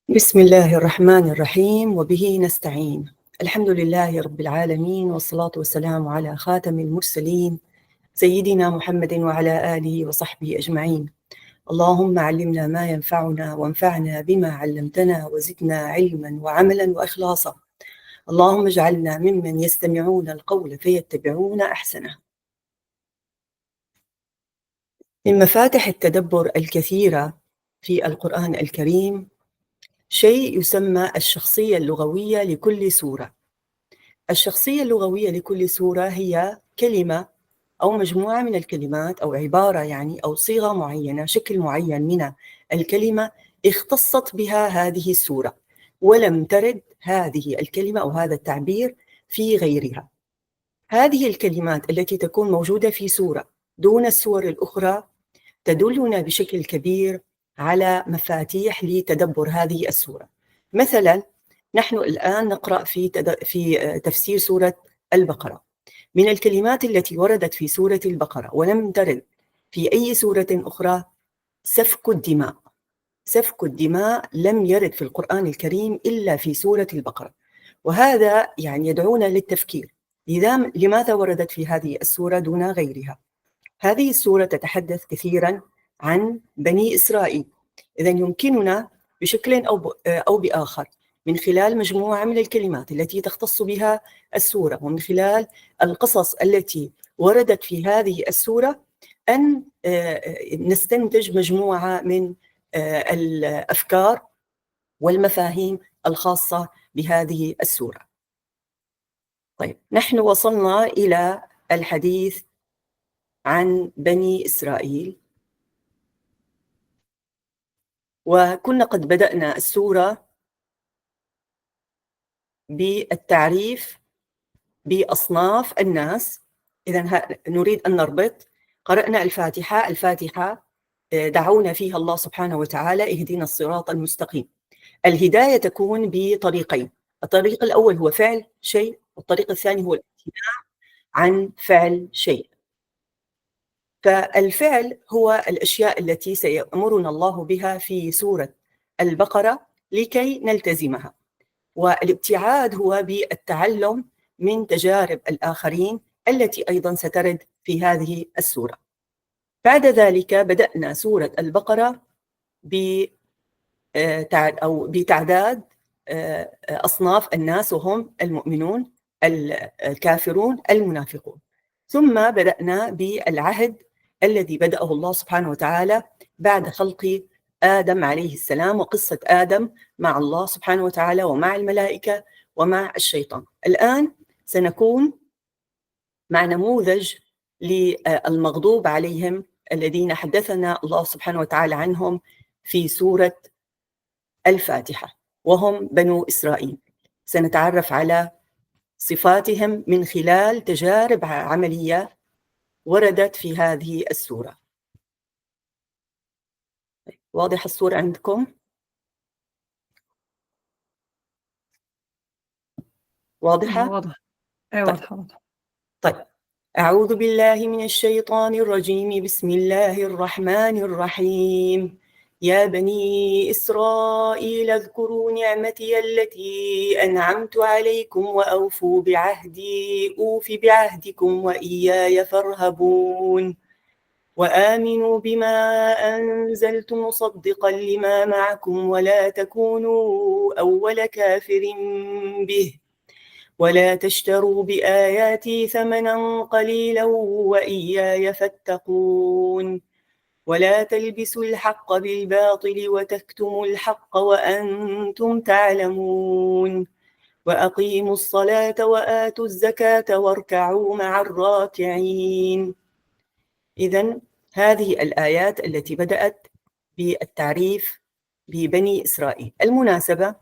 بسم الله الرحمن الرحيم وبه نستعين. الحمد لله رب العالمين والصلاة والسلام على خاتم المرسلين سيدنا محمد وعلى آله وصحبه أجمعين. اللهم علمنا ما ينفعنا وانفعنا بما علمتنا وزدنا علما وعملا وإخلاصا. اللهم اجعلنا ممن يستمعون القول فيتبعون أحسنه. من مفاتح التدبر الكثيرة في القرآن الكريم شيء يسمى الشخصية اللغوية لكل سورة. الشخصية اللغوية لكل سورة هي كلمة أو مجموعة من الكلمات أو عبارة أو صيغة معينة، شكل معين من الكلمة اختصت بها هذه السورة، ولم ترد هذه الكلمة أو هذا التعبير في غيرها. هذه الكلمات التي تكون موجودة في سورة دون السور الأخرى تدلنا بشكل كبير على مفاتيح لتدبر هذه السورة. مثلا نحن الآن نقرأ في تفسير سورة البقرة. من الكلمات التي وردت في سورة البقرة ولم ترد في أي سورة أخرى سفك الدماء. سفك الدماء لم يرد في القرآن الكريم إلا في سورة البقرة، وهذا يدعونا للتفكير. لماذا وردت في هذه السورة دون غيرها؟ هذه السورة تتحدث كثيرا عن بني إسرائيل، إذا يمكننا بشكل أو بآخر من خلال مجموعة من الكلمات التي تختص بها السورة ومن خلال القصص التي وردت في هذه السورة أن نستنتج مجموعة من الأفكار والمفاهيم الخاصة بهذه السورة. طيب، نحن وصلنا إلى الحديث عن بني إسرائيل، وكنا قد بدأنا السورة بالتعريف بأصناف الناس. إذن نريد أن نربط. قرأنا الفاتحة دعونا فيها الله سبحانه وتعالى اهدنا الصراط المستقيم. الهداية تكون بطريقين، الطريق الأول هو فعل شيء، والطريق الثاني هو الامتناع عن فعل شيء. فالفعل هو الأشياء التي سيأمرنا الله بها في سورة البقرة لكي نلتزمها، والابتعاد هو بالتعلم من تجارب الآخرين التي أيضا سترد في هذه السورة. بعد ذلك بدأنا سورة البقرة بتعداد أصناف الناس، وهم المؤمنون، الكافرون، المنافقون. ثم بدأنا بالعهد الذي بدأه الله سبحانه وتعالى بعد خلق آدم عليه السلام، وقصة آدم مع الله سبحانه وتعالى ومع الملائكة ومع الشيطان. الآن سنكون مع نموذج للمغضوب عليهم الذين حدثنا الله سبحانه وتعالى عنهم في سورة الفاتحة، وهم بنو إسرائيل. سنتعرف على صفاتهم من خلال تجارب عملية وردت في هذه السورة. واضح الصورة عندكم؟ واضحة؟ واضح. واضحة. طيب، أعوذ بالله من الشيطان الرجيم. بسم الله الرحمن الرحيم. يا بني إسرائيل اذكروا نعمتي التي أنعمت عليكم وأوفوا بعهدي أوف بعهدكم وإياي فارهبون وآمنوا بما أنزلت مصدقا لما معكم ولا تكونوا أول كافر به ولا تشتروا بآياتي ثمنا قليلا وإياي فاتقون ولا تلبسوا الحق بالباطل وتكتموا الحق وأنتم تعلمون وأقيموا الصلاة وآتوا الزكاة واركعوا مع الراكعين. إذن هذه الآيات التي بدأت بالتعريف ببني إسرائيل. المناسبة،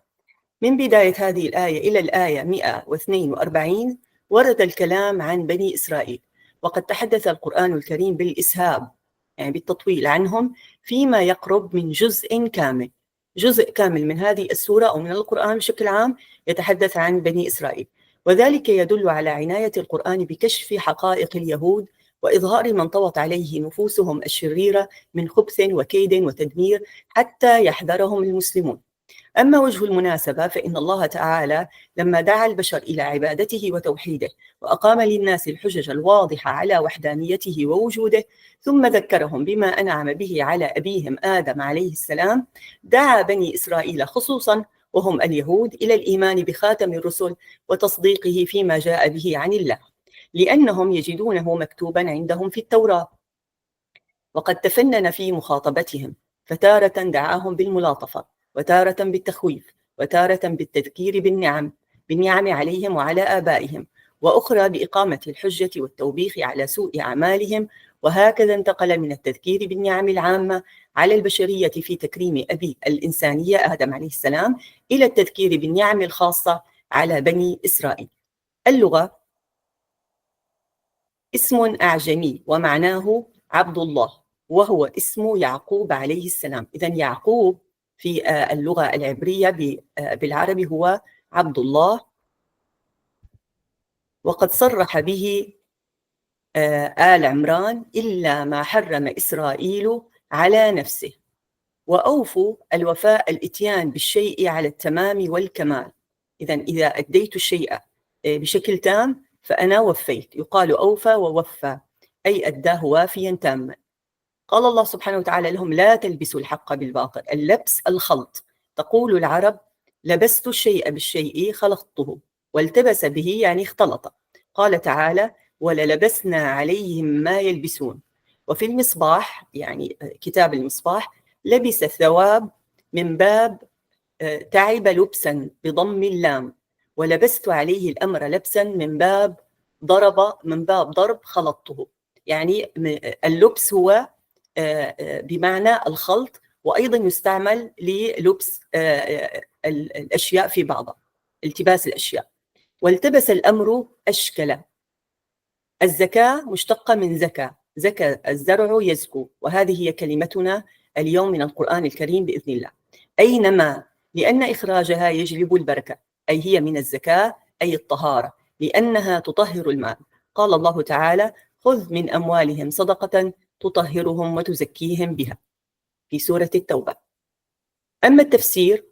من بداية هذه الآية إلى الآية 142 ورد الكلام عن بني إسرائيل، وقد تحدث القرآن الكريم بالإسهاب، بالتطويل عنهم، فيما يقرب من جزء كامل. جزء كامل من هذه السورة أو من القرآن بشكل عام يتحدث عن بني إسرائيل، وذلك يدل على عناية القرآن بكشف حقائق اليهود وإظهار من طوت عليه نفوسهم الشريرة من خبث وكيد وتدمير حتى يحذرهم المسلمون. أما وجه المناسبة فإن الله تعالى لما دعا البشر إلى عبادته وتوحيده وأقام للناس الحجج الواضحة على وحدانيته ووجوده، ثم ذكرهم بما أنعم به على أبيهم آدم عليه السلام، دعا بني إسرائيل خصوصا وهم اليهود إلى الإيمان بخاتم الرسل وتصديقه فيما جاء به عن الله، لأنهم يجدونه مكتوبا عندهم في التوراة. وقد تفنن في مخاطبتهم، فتارة دعاهم بالملاطفة، وتارة بالتخويف، وتارة بالتذكير بالنعم عليهم وعلى آبائهم، وأخرى بإقامة الحجة والتوبيخ على سوء أعمالهم. وهكذا انتقل من التذكير بالنعم العامة على البشرية في تكريم أبي الإنسانية آدم عليه السلام إلى التذكير بالنعم الخاصة على بني إسرائيل. اللغة اسم أعجمي ومعناه عبد الله، وهو اسم يعقوب عليه السلام. إذن يعقوب في اللغة العبرية بالعربي هو عبد الله، وقد صرح به آل عمران: إلا ما حرم إسرائيل على نفسه. وأوفوا الوفاء الإتيان بالشيء على التمام والكمال. إذن إذا أديت الشيء بشكل تام فأنا وفيت، يقال أوفى ووفى، أي أداه وافيا تاما. قال الله سبحانه وتعالى لهم: لا تلبسوا الحق بالباطل. اللبس الخلط. تقول العرب: لبست الشيء بالشيء خلطته، والتبس به يعني اختلط. قال تعالى: وللبسنا عليهم ما يلبسون. وفي المصباح يعني كتاب المصباح: لبس الثواب من باب تعب لبسا بضم اللام، ولبست عليه الأمر لبسا من باب ضرب خلطته. يعني اللبس هو بمعنى الخلط، وأيضا يستعمل للبس الأشياء في بعضها، التباس الأشياء. والتبس الأمر أشكل. الزكاة مشتقة من زكى الزرع يزكو، وهذه هي كلمتنا اليوم من القرآن الكريم بإذن الله. أينما، لأن إخراجها يجلب البركة، أي هي من الزكاة أي الطهارة، لأنها تطهر المال. قال الله تعالى: خذ من أموالهم صدقة تطهرهم وتزكيهم بها، في سورة التوبة. أما التفسير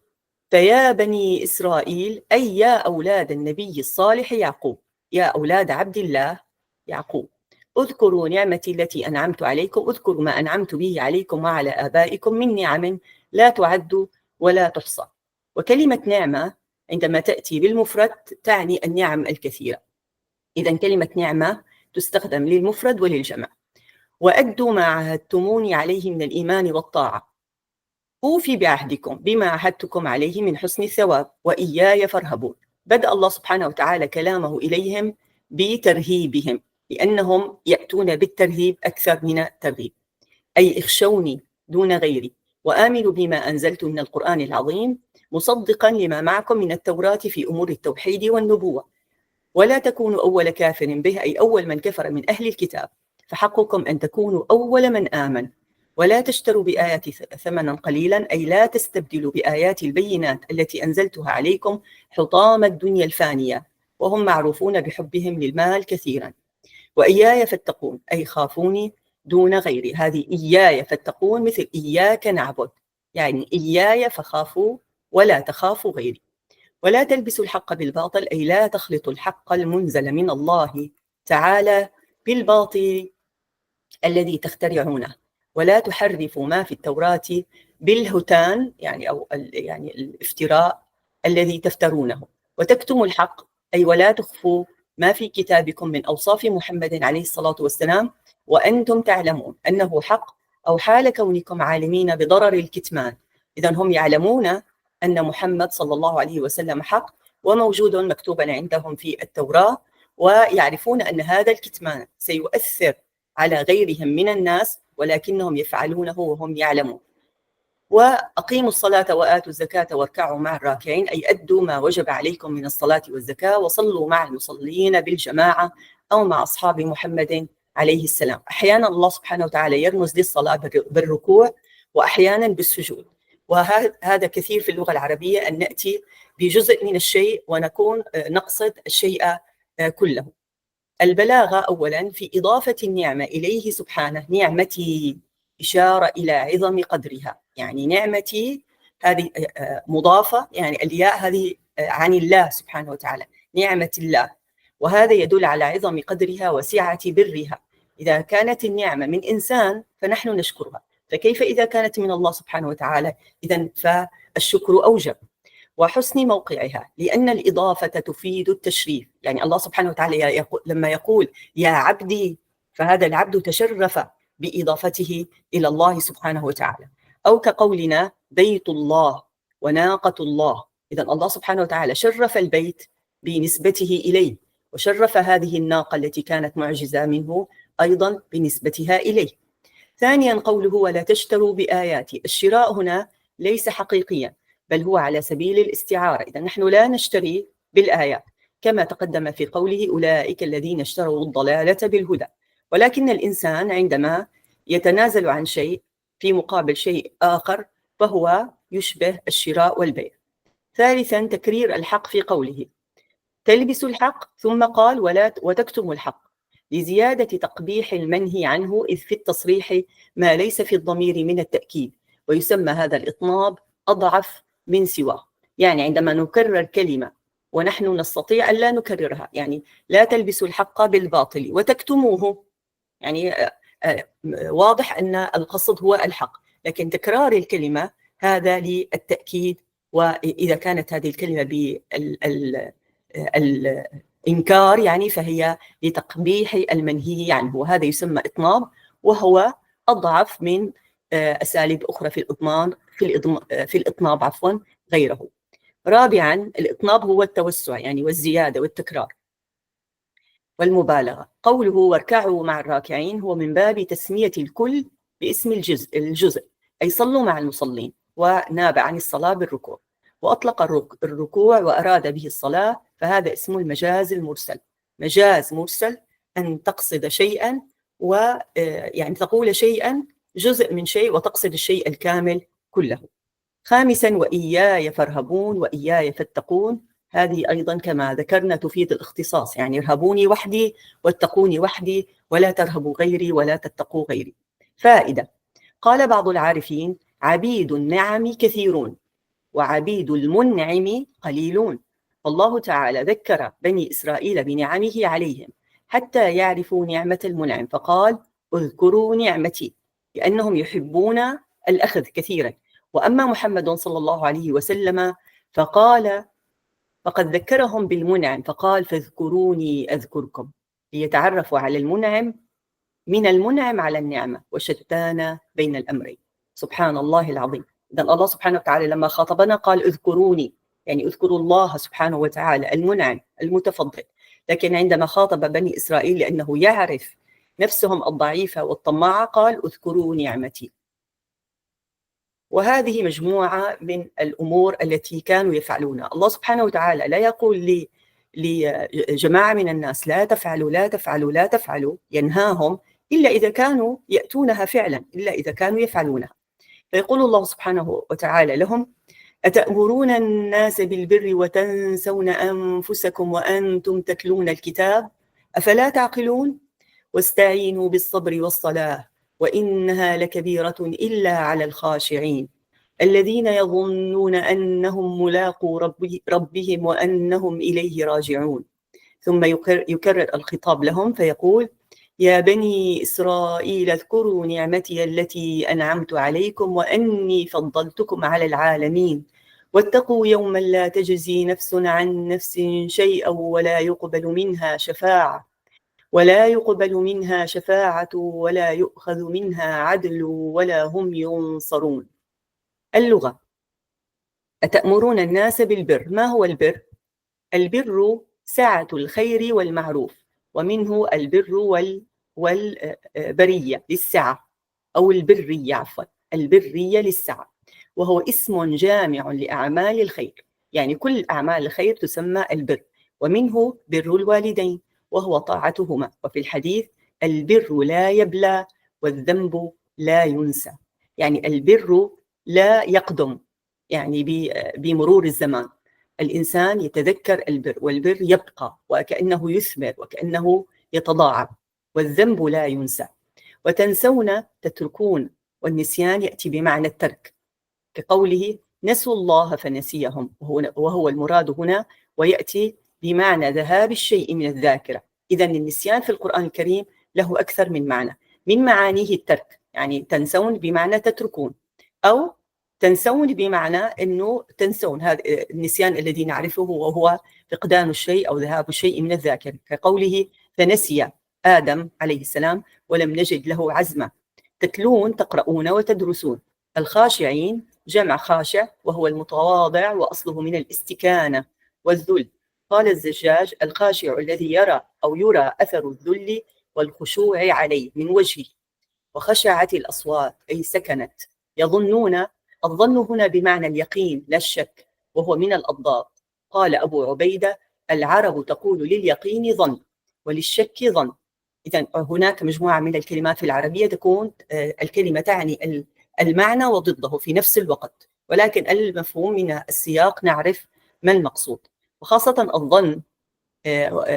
فيا بني إسرائيل، أي يا أولاد النبي الصالح يعقوب، يا أولاد عبد الله يعقوب، اذكروا نعمتي التي أنعمت عليكم، اذكروا ما أنعمت به عليكم وعلى آبائكم من نعم لا تعد ولا تحصى. وكلمة نعمة عندما تأتي بالمفرد تعني النعم الكثيرة. إذن كلمة نعمة تستخدم للمفرد وللجمع. وأدوا ما عهدتموني عليه من الإيمان والطاعة، أوفي بعهدكم بما عهدتكم عليه من حسن الثواب، وإياي فارهبون. بدأ الله سبحانه وتعالى كلامه إليهم بترهيبهم، لأنهم يأتون بالترهيب أكثر من الترغيب، أي اخشوني دون غيري، وآمنوا بما أنزلت من القرآن العظيم مصدقا لما معكم من التوراة في أمور التوحيد والنبوة، ولا تكونوا أول كافر به، أي أول من كفر من أهل الكتاب، فحقكم أن تكونوا أول من آمن، ولا تشتروا بآياتي ثمنا قليلا، أي لا تستبدلوا بآيات البينات التي أنزلتها عليكم حطام الدنيا الفانية، وهم معروفون بحبهم للمال كثيرا. وإياي فاتقون، أي خافوني دون غيري. هذه إياي فاتقون مثل إياك نعبد، يعني إياي فخافوا ولا تخافوا غيري. ولا تلبسوا الحق بالباطل، أي لا تخلطوا الحق المنزل من الله تعالى بالباطل الذي تخترعونه، ولا تحرفوا ما في التوراة بالهتان، يعني الافتراء الذي تفترونه، وتكتموا الحق، أي ولا تخفوا ما في كتابكم من أوصاف محمد عليه الصلاة والسلام وأنتم تعلمون أنه حق، أو حال كونكم عالمين بضرر الكتمان. إذن هم يعلمون أن محمد صلى الله عليه وسلم حق وموجود مكتوبا عندهم في التوراة، ويعرفون أن هذا الكتمان سيؤثر على غيرهم من الناس، ولكنهم يفعلونه وهم يعلمون. وأقيموا الصلاة وآتوا الزكاة واركعوا مع الراكعين، أي أدوا ما وجب عليكم من الصلاة والزكاة، وصلوا مع المصلين بالجماعة أو مع أصحاب محمد عليه السلام. أحيانا الله سبحانه وتعالى يرمز للصلاة بالركوع، وأحيانا بالسجود، وهذا كثير في اللغة العربية، أن نأتي بجزء من الشيء ونكون نقصد الشيء كله. البلاغة أولا في إضافة النعمة إليه سبحانه، نعمتي إشارة إلى عظم قدرها، يعني نعمتي هذه مضافة، يعني الياء هذه عن الله سبحانه وتعالى، نعمة الله، وهذا يدل على عظم قدرها وسعة برها. إذا كانت النعمة من إنسان فنحن نشكرها، فكيف إذا كانت من الله سبحانه وتعالى؟ إذن فالشكر أوجب. وحسن موقعها، لأن الإضافة تفيد التشريف، يعني الله سبحانه وتعالى لما يقول يا عبدي، فهذا العبد تشرف بإضافته إلى الله سبحانه وتعالى. أو كقولنا بيت الله وناقة الله، إذن الله سبحانه وتعالى شرف البيت بنسبته إليه، وشرف هذه الناقة التي كانت معجزة منه أيضا بنسبتها إليه. ثانيا قوله ولا تشتروا بآياتي، الشراء هنا ليس حقيقيا، بل هو على سبيل الاستعارة. إذا نحن لا نشتري بالآيات، كما تقدم في قوله أولئك الذين اشتروا الضلالة بالهدى. ولكن الإنسان عندما يتنازل عن شيء في مقابل شيء آخر فهو يشبه الشراء والبيع. ثالثا تكرير الحق في قوله تلبس الحق، ثم قال وتكتم الحق، لزيادة تقبيح المنهي عنه، إذ في التصريح ما ليس في الضمير من التأكيد، ويسمى هذا الإطناب أضعف من سواه. يعني عندما نكرر كلمة ونحن نستطيع أن لا نكررها، يعني لا تلبسوا الحق بالباطل وتكتموه، يعني واضح أن القصد هو الحق، لكن تكرار الكلمة هذا للتأكيد، وإذا كانت هذه الكلمة الإنكار يعني فهي لتقبيح المنهي عنه، وهذا يسمى إطناب، وهو أضعف من أساليب أخرى في الإطناب غيره. رابعا الإطناب هو التوسع يعني والزيادة والتكرار والمبالغة. قوله واركعوا مع الراكعين هو من باب تسمية الكل باسم الجزء، أي صلوا مع المصلين، وناب عن الصلاة بالركوع، وأطلق الركوع وأراد به الصلاة، فهذا اسمه المجاز المرسل. مجاز مرسل أن تقصد شيئا ويعني تقول شيئا جزء من شيء وتقصد الشيء الكامل كله. خامسا وإياي فارهبون وإياي فاتقون، هذه أيضا كما ذكرنا تفيد الاختصاص، يعني ارهبوني وحدي واتقوني وحدي، ولا ترهبوا غيري ولا تتقوا غيري. فائدة: قال بعض العارفين عبيد النعم كثيرون وعبيد المنعم قليلون، فالله تعالى ذكر بني إسرائيل بنعمه عليهم حتى يعرفوا نعمة المنعم، فقال اذكروا نعمتي، لأنهم يحبون الأخذ كثيرا. وأما محمد صلى الله عليه وسلم فقد ذكرهم بالمنعم، فقال فاذكروني أذكركم، ليتعرفوا على المنعم من المنعم على النعمة، وشتان بين الأمرين. سبحان الله العظيم. إذن الله سبحانه وتعالى لما خاطبنا قال اذكروني، يعني اذكروا الله سبحانه وتعالى المنعم المتفضل، لكن عندما خاطب بني إسرائيل لأنه يعرف نفسهم الضعيفة والطماعة قال اذكروا نعمتي. وهذه مجموعة من الأمور التي كانوا يفعلونها. الله سبحانه وتعالى لا يقول لجماعة من الناس لا تفعلوا لا تفعلوا لا تفعلوا، ينهاهم إلا إذا كانوا يأتونها فعلا، إلا إذا كانوا يفعلونها. فيقول الله سبحانه وتعالى لهم أتأمرون الناس بالبر وتنسون أنفسكم وأنتم تتلون الكتاب أفلا تعقلون واستعينوا بالصبر والصلاة وإنها لكبيرة إلا على الخاشعين الذين يظنون أنهم ملاقو ربهم وأنهم إليه راجعون. ثم يكرر الخطاب لهم فيقول يا بني إسرائيل اذكروا نعمتي التي أنعمت عليكم وأني فضلتكم على العالمين واتقوا يوما لا تجزي نفس عن نفس شيئا ولا يقبل منها شفاعة ولا يؤخذ منها عدل ولا هم ينصرون. اللغة: أتأمرون الناس بالبر. ما هو البر؟ البر سعة الخير والمعروف، ومنه البر والبرية للسعة، أو البرية عفوا، البرية للسعة، وهو اسم جامع لأعمال الخير، يعني كل أعمال الخير تسمى البر. ومنه بر الوالدين وهو طاعتهما، وفي الحديث البر لا يبلى والذنب لا ينسى، يعني البر لا يقدم، يعني بمرور الزمان الإنسان يتذكر البر، والبر يبقى وكأنه يثمر وكأنه يتضاعف، والذنب لا ينسى. وتنسون تتركون، والنسيان يأتي بمعنى الترك، كقوله نسوا الله فنسيهم، وهو المراد هنا، ويأتي بمعنى ذهاب الشيء من الذاكرة. إذن النسيان في القرآن الكريم له أكثر من معنى. من معانيه الترك، يعني تنسون بمعنى تتركون، أو تنسون بمعنى أنه تنسون، هذا النسيان الذي نعرفه وهو فقدان الشيء أو ذهاب الشيء من الذاكرة، كقوله فنسي آدم عليه السلام ولم نجد له عزما. تتلون تقرؤون وتدرسون. الخاشعين جمع خاشع وهو المتواضع، وأصله من الاستكانة والذل. قال الزجاج الخاشع الذي يرى أو يرى أثر الذل والخشوع عليه من وجهه. وخشعت الأصوات أي سكنت. يظنون، الظن هنا بمعنى اليقين لا الشك، وهو من الأضداد. قال أبو عبيدة العرب تقول لليقين ظن وللشك ظن. إذن هناك مجموعة من الكلمات في العربية تكون الكلمة تعني المعنى وضده في نفس الوقت، ولكن المفهوم من السياق نعرف ما المقصود. وخاصة الظن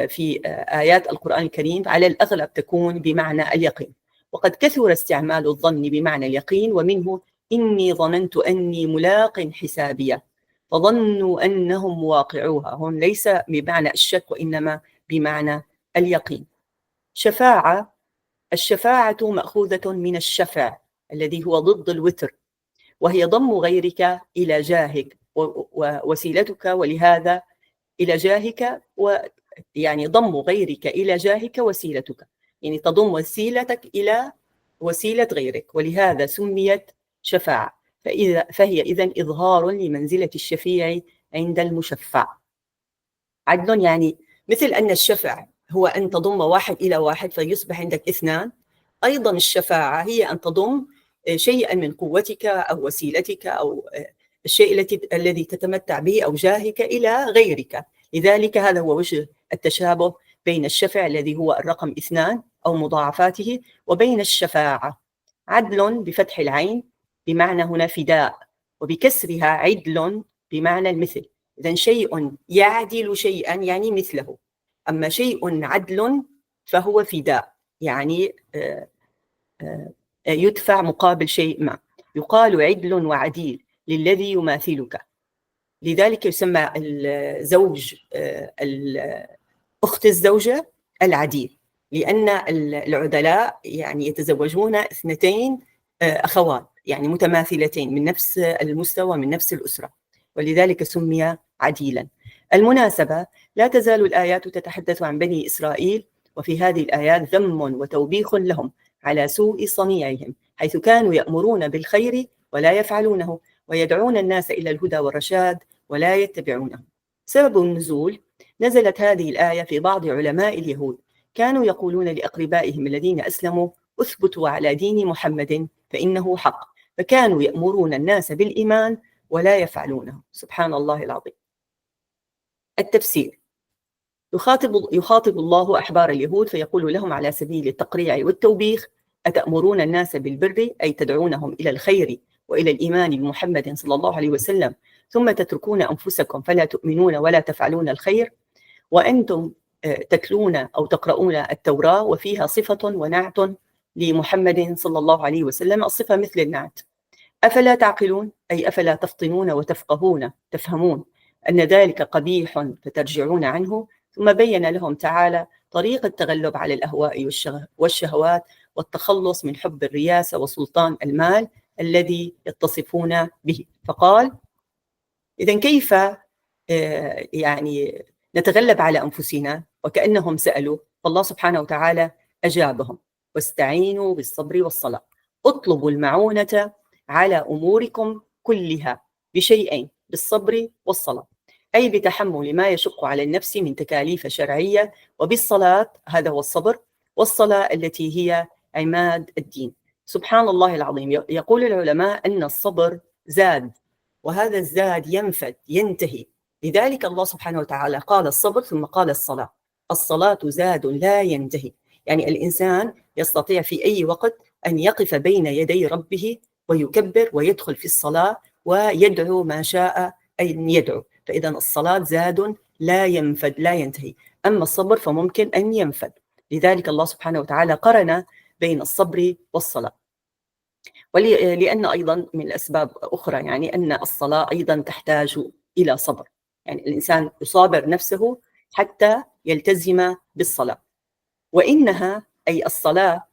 في آيات القرآن الكريم على الأغلب تكون بمعنى اليقين، وقد كثر استعمال الظن بمعنى اليقين، ومنه إني ظننت أني ملاق حسابية فظنوا أنهم مواقعوها. هون ليس بمعنى الشك وإنما بمعنى اليقين. شفاعة، الشفاعة مأخوذة من الشفع الذي هو ضد الوتر، وهي ضم غيرك إلى جاهك ووسيلتك، ولهذا إلى جاهك، يعني ضم غيرك إلى جاهك وسيلتك، يعني تضم وسيلتك إلى وسيلة غيرك، ولهذا سميت شفاعة. فهي إذن إظهار لمنزلة الشفيع عند المشفع. عدل يعني مثل أن الشفع هو أن تضم واحد إلى واحد فيصبح عندك اثنان، أيضا الشفاعة هي أن تضم شيئا من قوتك أو وسيلتك أو الشيء الذي تتمتع به أو جاهك إلى غيرك. لذلك هذا هو وجه التشابه بين الشفع الذي هو الرقم 2 أو مضاعفاته وبين الشفاعة. عدل بفتح العين بمعنى هنا فداء، وبكسرها عدل بمعنى المثل. إذن شيء يعدل شيئا يعني مثله، أما شيء عدل فهو فداء، يعني يدفع مقابل شيء ما. يقال عدل وعديل للذي يماثلك. لذلك يسمى الزوج أخت الزوجة العديل، لأن العدلاء يعني يتزوجون 2 أخوات يعني متماثلتين من نفس المستوى من نفس الأسرة، ولذلك سمي عديلا. المناسبة، لا تزال الآيات تتحدث عن بني إسرائيل، وفي هذه الآيات ذم وتوبيخ لهم على سوء صنيعهم، حيث كانوا يأمرون بالخير ولا يفعلونه، ويدعون الناس إلى الهدى والرشاد ولا يتبعونه. سبب النزول، نزلت هذه الآية في بعض علماء اليهود كانوا يقولون لأقربائهم الذين أسلموا أثبتوا على دين محمد فإنه حق، فكانوا يأمرون الناس بالإيمان ولا يفعلونه. سبحان الله العظيم. التفسير، يخاطب الله أحبار اليهود فيقول لهم على سبيل التقريع والتوبيخ: أتأمرون الناس بالبر، أي تدعونهم إلى الخير وإلى الإيمان بمحمد صلى الله عليه وسلم، ثم تتركون أنفسكم فلا تؤمنون ولا تفعلون الخير، وأنتم تتلون أو تقرؤون التوراة وفيها صفة ونعت لمحمد صلى الله عليه وسلم، الصفة مثل النعت. أفلا تعقلون، أي أفلا تفطنون وتفقهون تفهمون أن ذلك قبيح فترجعون عنه. ثم بين لهم تعالى طريق التغلب على الأهواء والشهوات والتخلص من حب الرياسة وسلطان المال الذي يتصفون به. فقال: إذن كيف يعني نتغلب على أنفسنا؟ وكأنهم سألوا، فالله سبحانه وتعالى أجابهم: واستعينوا بالصبر والصلاة، اطلبوا المعونة على أموركم كلها بشيئين، بالصبر والصلاة، أي بتحمل ما يشق على النفس من تكاليف شرعية، وبالصلاة، هذا هو الصبر، والصلاة التي هي عماد الدين. سبحان الله العظيم. يقول العلماء أن الصبر زاد، وهذا الزاد ينفد ينتهي، لذلك الله سبحانه وتعالى قال الصبر ثم قال الصلاة. الصلاة زاد لا ينتهي، يعني الإنسان يستطيع في أي وقت أن يقف بين يدي ربه ويكبر ويدخل في الصلاة ويدعو ما شاء أن يدعو. فإذا الصلاة زاد لا ينفد لا ينتهي، أما الصبر فممكن أن ينفد، لذلك الله سبحانه وتعالى قرن بين الصبر والصلاة. ولأن أيضا من الأسباب أخرى يعني أن الصلاة أيضا تحتاج إلى صبر، يعني الإنسان يصابر نفسه حتى يلتزم بالصلاة، وإنها أي الصلاة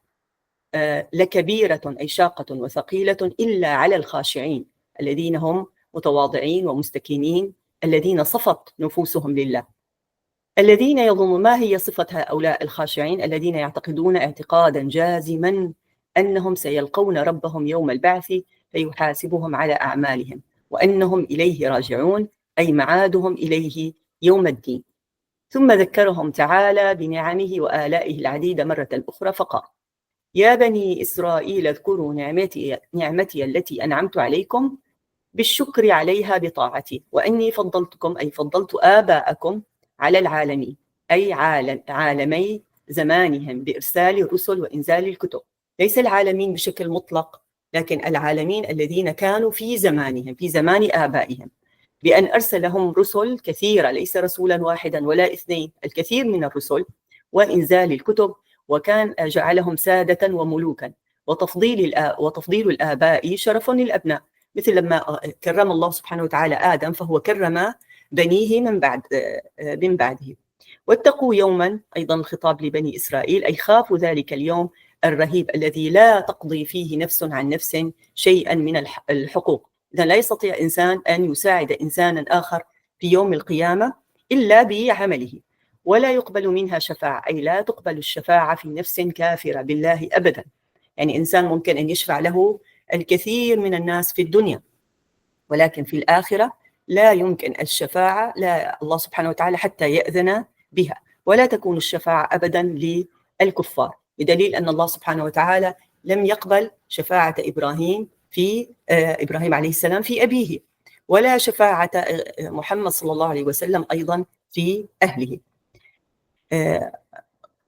لكبيرة أي شاقة وثقيلة إلا على الخاشعين الذين هم متواضعين ومستكينين الذين صفت نفوسهم لله. الذين يظنون ما هي صفة هؤلاء الخاشعين؟ الذين يعتقدون اعتقادا جازما أنهم سيلقون ربهم يوم البعث فيحاسبهم على أعمالهم وأنهم إليه راجعون، أي معادهم إليه يوم الدين. ثم ذكرهم تعالى بنعمه وآلائه العديدة مرة أخرى فقال: يا بني إسرائيل اذكروا نعمتي التي أنعمت عليكم بالشكر عليها بطاعتي، وأني فضلتكم أي فضلت آباءكم على العالمين، أي عالمي زمانهم بإرسال الرسل وإنزال الكتب، ليس العالمين بشكل مطلق، لكن العالمين الذين كانوا في زمانهم في زمان آبائهم، بأن أرسلهم رسل كثيرة، ليس رسولا واحدا ولا اثنين، الكثير من الرسل، وإنزال الكتب، وكان جعلهم سادة وملوكا، وتفضيل الآباء شرف للأبناء، مثل لما كرم الله سبحانه وتعالى آدم فهو كرم بنيه من بعده. واتقوا يوما، أيضا الخطاب لبني إسرائيل، أي خافوا ذلك اليوم الرهيب الذي لا تقضي فيه نفس عن نفس شيئا من الحقوق. إذا لا يستطيع إنسان أن يساعد إنسانا آخر في يوم القيامة إلا بعمله، ولا يقبل منها شفاعة، أي لا تقبل الشفاعة في نفس كافرة بالله أبدا. يعني إنسان ممكن أن يشفع له الكثير من الناس في الدنيا، ولكن في الآخرة لا يمكن الشفاعة، لا الله سبحانه وتعالى حتى يأذن بها، ولا تكون الشفاعة أبدا للكفار، بدليل أن الله سبحانه وتعالى لم يقبل شفاعة إبراهيم عليه السلام في أبيه، ولا شفاعة محمد صلى الله عليه وسلم أيضا في أهله.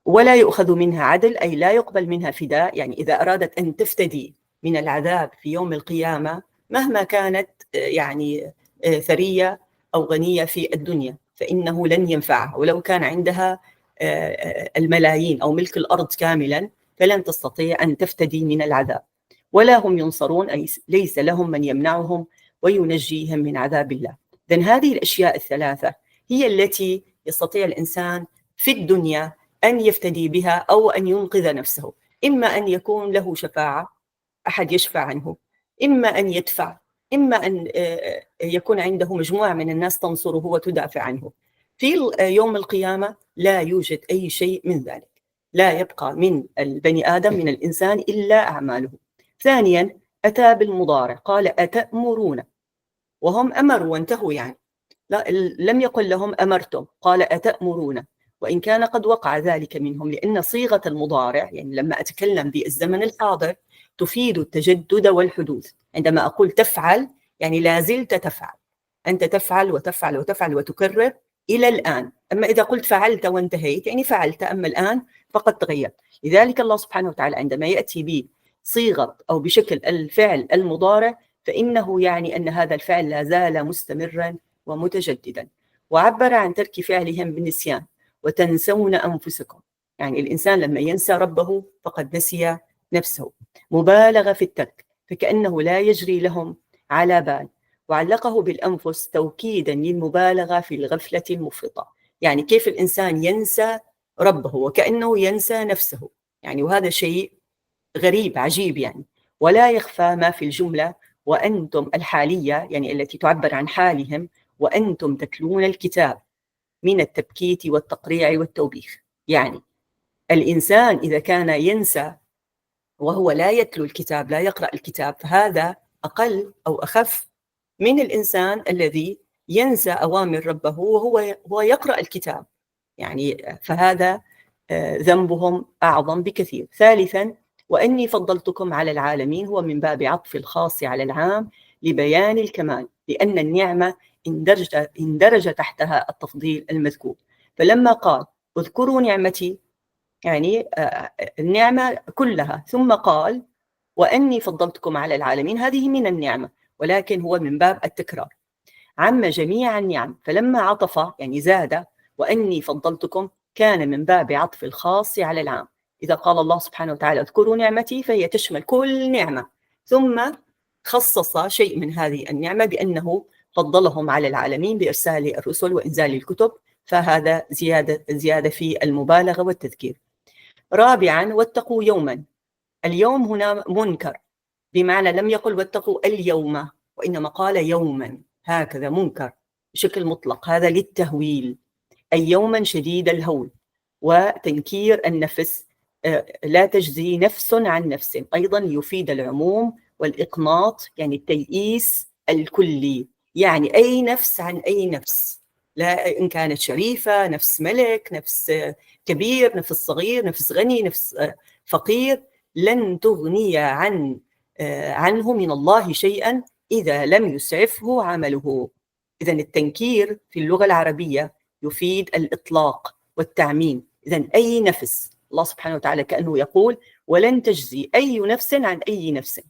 ولا يؤخذ منها عدل، أي لا يقبل منها فداء، يعني إذا أرادت أن تفتدي من العذاب في يوم القيامة مهما كانت يعني ثرية أو غنية في الدنيا فإنه لن ينفعها، ولو كان عندها الملايين أو ملك الأرض كاملا فلن تستطيع أن تفتدي من العذاب. ولا هم ينصرون، أي ليس لهم من يمنعهم وينجيهم من عذاب الله. إذن هذه الأشياء الثلاثة هي التي يستطيع الإنسان في الدنيا أن يفتدي بها أو أن ينقذ نفسه، إما أن يكون له شفاعة، أحد يشفع عنه، إما أن يدفع، إما أن يكون عنده مجموعة من الناس تنصره وتدافع عنه. في يوم القيامة لا يوجد أي شيء من ذلك، لا يبقى من البني آدم من الإنسان إلا أعماله. ثانيا أتى بالمضارع، قال أتأمرون، وهم أمروا وانتهوا، يعني لا لم يقل لهم أمرتم، قال أتأمرون، وإن كان قد وقع ذلك منهم، لأن صيغة المضارع يعني لما أتكلم بالزمن الحاضر تفيد التجدد والحدوث. عندما أقول تفعل يعني لا زلت تفعل، أنت تفعل وتفعل وتفعل وتكرر إلى الآن. أما إذا قلت فعلت وانتهيت يعني فعلت، أما الآن فقد تغيرت. لذلك الله سبحانه وتعالى عندما يأتي بصيغة أو بشكل الفعل المضارع فإنه يعني أن هذا الفعل لا زال مستمرا ومتجددا. وعبر عن ترك فعلهم بالنسيان، وتنسون أنفسكم، يعني الإنسان لما ينسى ربه فقد نسي نفسه، مبالغة في الترك، فكأنه لا يجري لهم على بال. وعلقه بالأنفس توكيدا للمبالغة في الغفلة المفرطة، يعني كيف الإنسان ينسى ربه وكأنه ينسى نفسه، يعني وهذا شيء غريب عجيب يعني. ولا يخفى ما في الجملة وأنتم الحالية، يعني التي تعبر عن حالهم، وأنتم تتلون الكتاب من التبكيت والتقريع والتوبيخ. يعني الإنسان إذا كان ينسى وهو لا يتلو الكتاب، لا يقرأ الكتاب، فهذا أقل أو أخف من الإنسان الذي ينسى أوامر ربه وهو يقرأ الكتاب، يعني فهذا ذنبهم أعظم بكثير. ثالثا وأني فضلتكم على العالمين، هو من باب عطف الخاص على العام لبيان الكمال، لأن النعمة اندرج تحتها التفضيل المذكور. فلما قال اذكروا نعمتي يعني النعمة كلها، ثم قال وأني فضلتكم على العالمين، هذه من النعمة، ولكن هو من باب التكرار عم جميع النعم. فلما عطف يعني زاد وأني فضلتكم كان من باب عطف الخاص على العام. إذا قال الله سبحانه وتعالى اذكروا نعمتي فهي تشمل كل نعمة، ثم خصص شيء من هذه النعمة بأنه فضلهم على العالمين بإرسال الرسل وإنزال الكتب، فهذا زيادة في المبالغة والتذكير. رابعا واتقوا يوما. اليوم هنا منكر، بمعنى لم يقل واتقوا اليوم، وإنما قال يوما، هكذا منكر بشكل مطلق، هذا للتهويل، أي يوما شديد الهول وتنكير النفس. لا تجزي نفس عن نفس، أيضا يفيد العموم والإقناط، يعني التيئيس الكلي، يعني أي نفس عن أي نفس، لا إن كانت شريفة، نفس ملك، نفس كبير، نفس صغير، نفس غني، نفس فقير، لن تغني عنه من الله شيئا إذا لم يسعفه عمله. إذا التنكير في اللغة العربية يفيد الإطلاق والتعميم. إذا أي نفس، الله سبحانه وتعالى كأنه يقول ولن تجزي أي نفس عن أي نفس.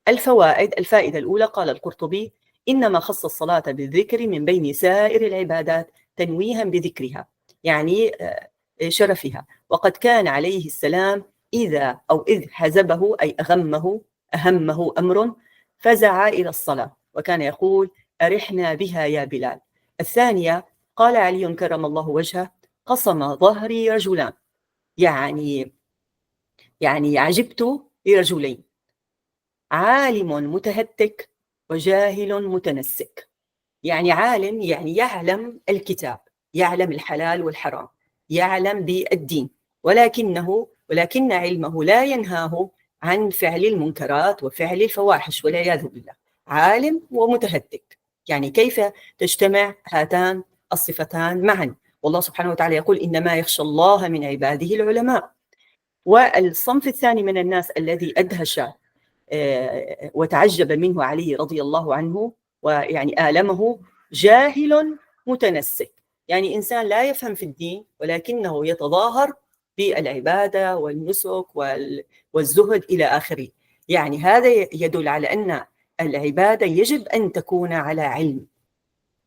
الفوائد. الفائدة الأولى قال القرطبي: إنما خص الصلاة بالذكر من بين سائر العبادات تنويها بذكرها، يعني شرفها. وقد كان عليه السلام إذ حزبه أي أهمه أمر فزع إلى الصلاة، وكان يقول: أرحنا بها يا بلال. الثانية قال علي كرم الله وجهه: قصم ظهري رجلان، يعني عجبت لرجلين: عالم متهتك وجاهل متنسك. يعني عالم يعني يعلم الكتاب، يعلم الحلال والحرام، يعلم بالدين، ولكن علمه لا ينهاه عن فعل المنكرات وفعل الفواحش والعياذ بالله. عالم ومتهتك، يعني كيف تجتمع هاتان الصفتان معا؟ والله سبحانه وتعالى يقول: إنما يخشى الله من عباده العلماء. والصنف الثاني من الناس الذي أدهش وتعجب منه علي رضي الله عنه ويعني آلمه: جاهل متنسك، يعني إنسان لا يفهم في الدين ولكنه يتظاهر بالعبادة والنسك والزهد إلى آخره. يعني هذا يدل على أن العبادة يجب أن تكون على علم،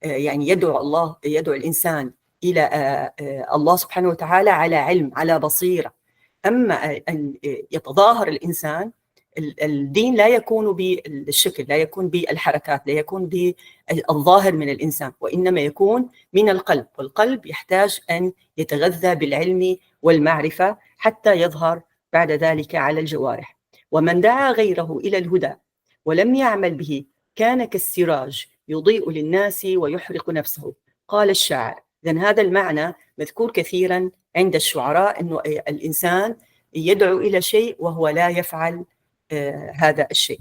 يعني يدعو الإنسان إلى الله سبحانه وتعالى على علم، على بصيرة. أما أن يتظاهر الإنسان، الدين لا يكون بالشكل، لا يكون بالحركات، لا يكون بالظاهر من الإنسان، وإنما يكون من القلب، والقلب يحتاج أن يتغذى بالعلم والمعرفة حتى يظهر بعد ذلك على الجوارح. ومن دعا غيره إلى الهدى ولم يعمل به كان كالسراج يضيء للناس ويحرق نفسه. قال الشاعر. إذن هذا المعنى مذكور كثيرا عند الشعراء، أنه الإنسان يدعو إلى شيء وهو لا يفعل هذا الشيء.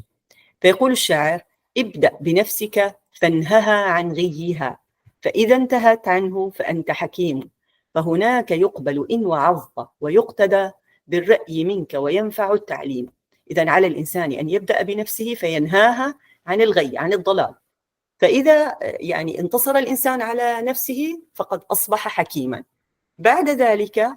فيقول الشاعر: ابدأ بنفسك فانهها عن غيها، فإذا انتهت عنه فأنت حكيم، فهناك يقبل إن وعظت ويقتدى بالرأي منك وينفع التعليم. إذن على الإنسان أن يبدأ بنفسه فينهاها عن الغي، عن الضلال، فإذا يعني انتصر الإنسان على نفسه فقد أصبح حكيما. بعد ذلك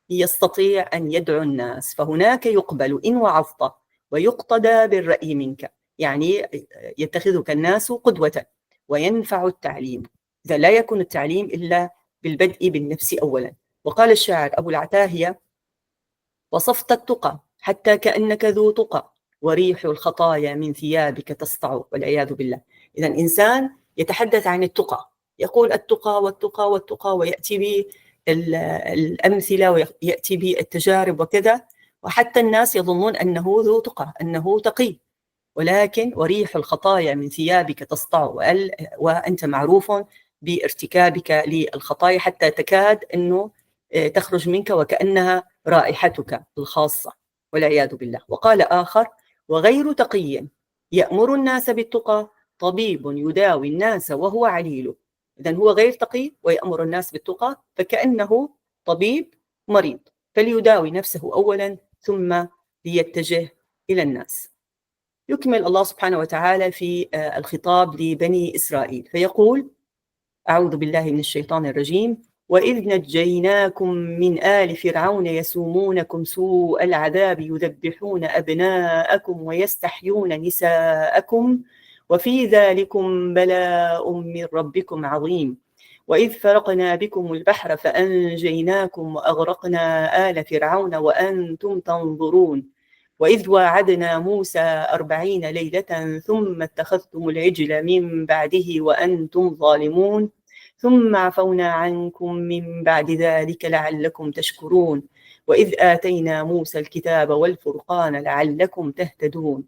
يستطيع أن يدعو الناس، فهناك يقبل إن وعظت ويقتدى بالرأي منك، يعني يتخذك الناس قدوة، وينفع التعليم. إذا لا يكون التعليم إلا بالبدء بالنفس أولا. وقال الشاعر أبو العتاهية: وصفت التقى حتى كأنك ذو تقى، وريح الخطايا من ثيابك تسطع، والعياذ بالله. إذا إنسان يتحدث عن التقى، يقول التقى والتقى والتقى، ويأتي بالأمثلة ويأتي بالتجارب وكذا، وحتى الناس يظنون أنه ذو تقى، أنه تقي، ولكن وريح الخطايا من ثيابك تسطع، وأنت معروف بارتكابك للخطايا حتى تكاد أنه تخرج منك وكأنها رائحتك الخاصة، والعياذ بالله. وقال آخر: وغير تقي يأمر الناس بالتقى طبيب يداوي الناس وهو عليل. إذن هو غير تقي ويأمر الناس بالتقى، فكأنه طبيب مريض، فليداوي نفسه أولا ثم ليتجه إلى الناس. يكمل الله سبحانه وتعالى في الخطاب لبني إسرائيل فيقول: أعوذ بالله من الشيطان الرجيم: وإذ نجيناكم من آل فرعون يسومونكم سوء العذاب يذبحون أبناءكم ويستحيون نساءكم وفي ذلكم بلاء من ربكم عظيم. وإذ فرقنا بكم البحر فأنجيناكم وأغرقنا آل فرعون وأنتم تنظرون. وإذ واعدنا موسى 40 ليلة ثم اتخذتم العجل من بعده وأنتم ظالمون ثم عفونا عنكم من بعد ذلك لعلكم تشكرون وإذ آتينا موسى الكتاب والفرقان لعلكم تهتدون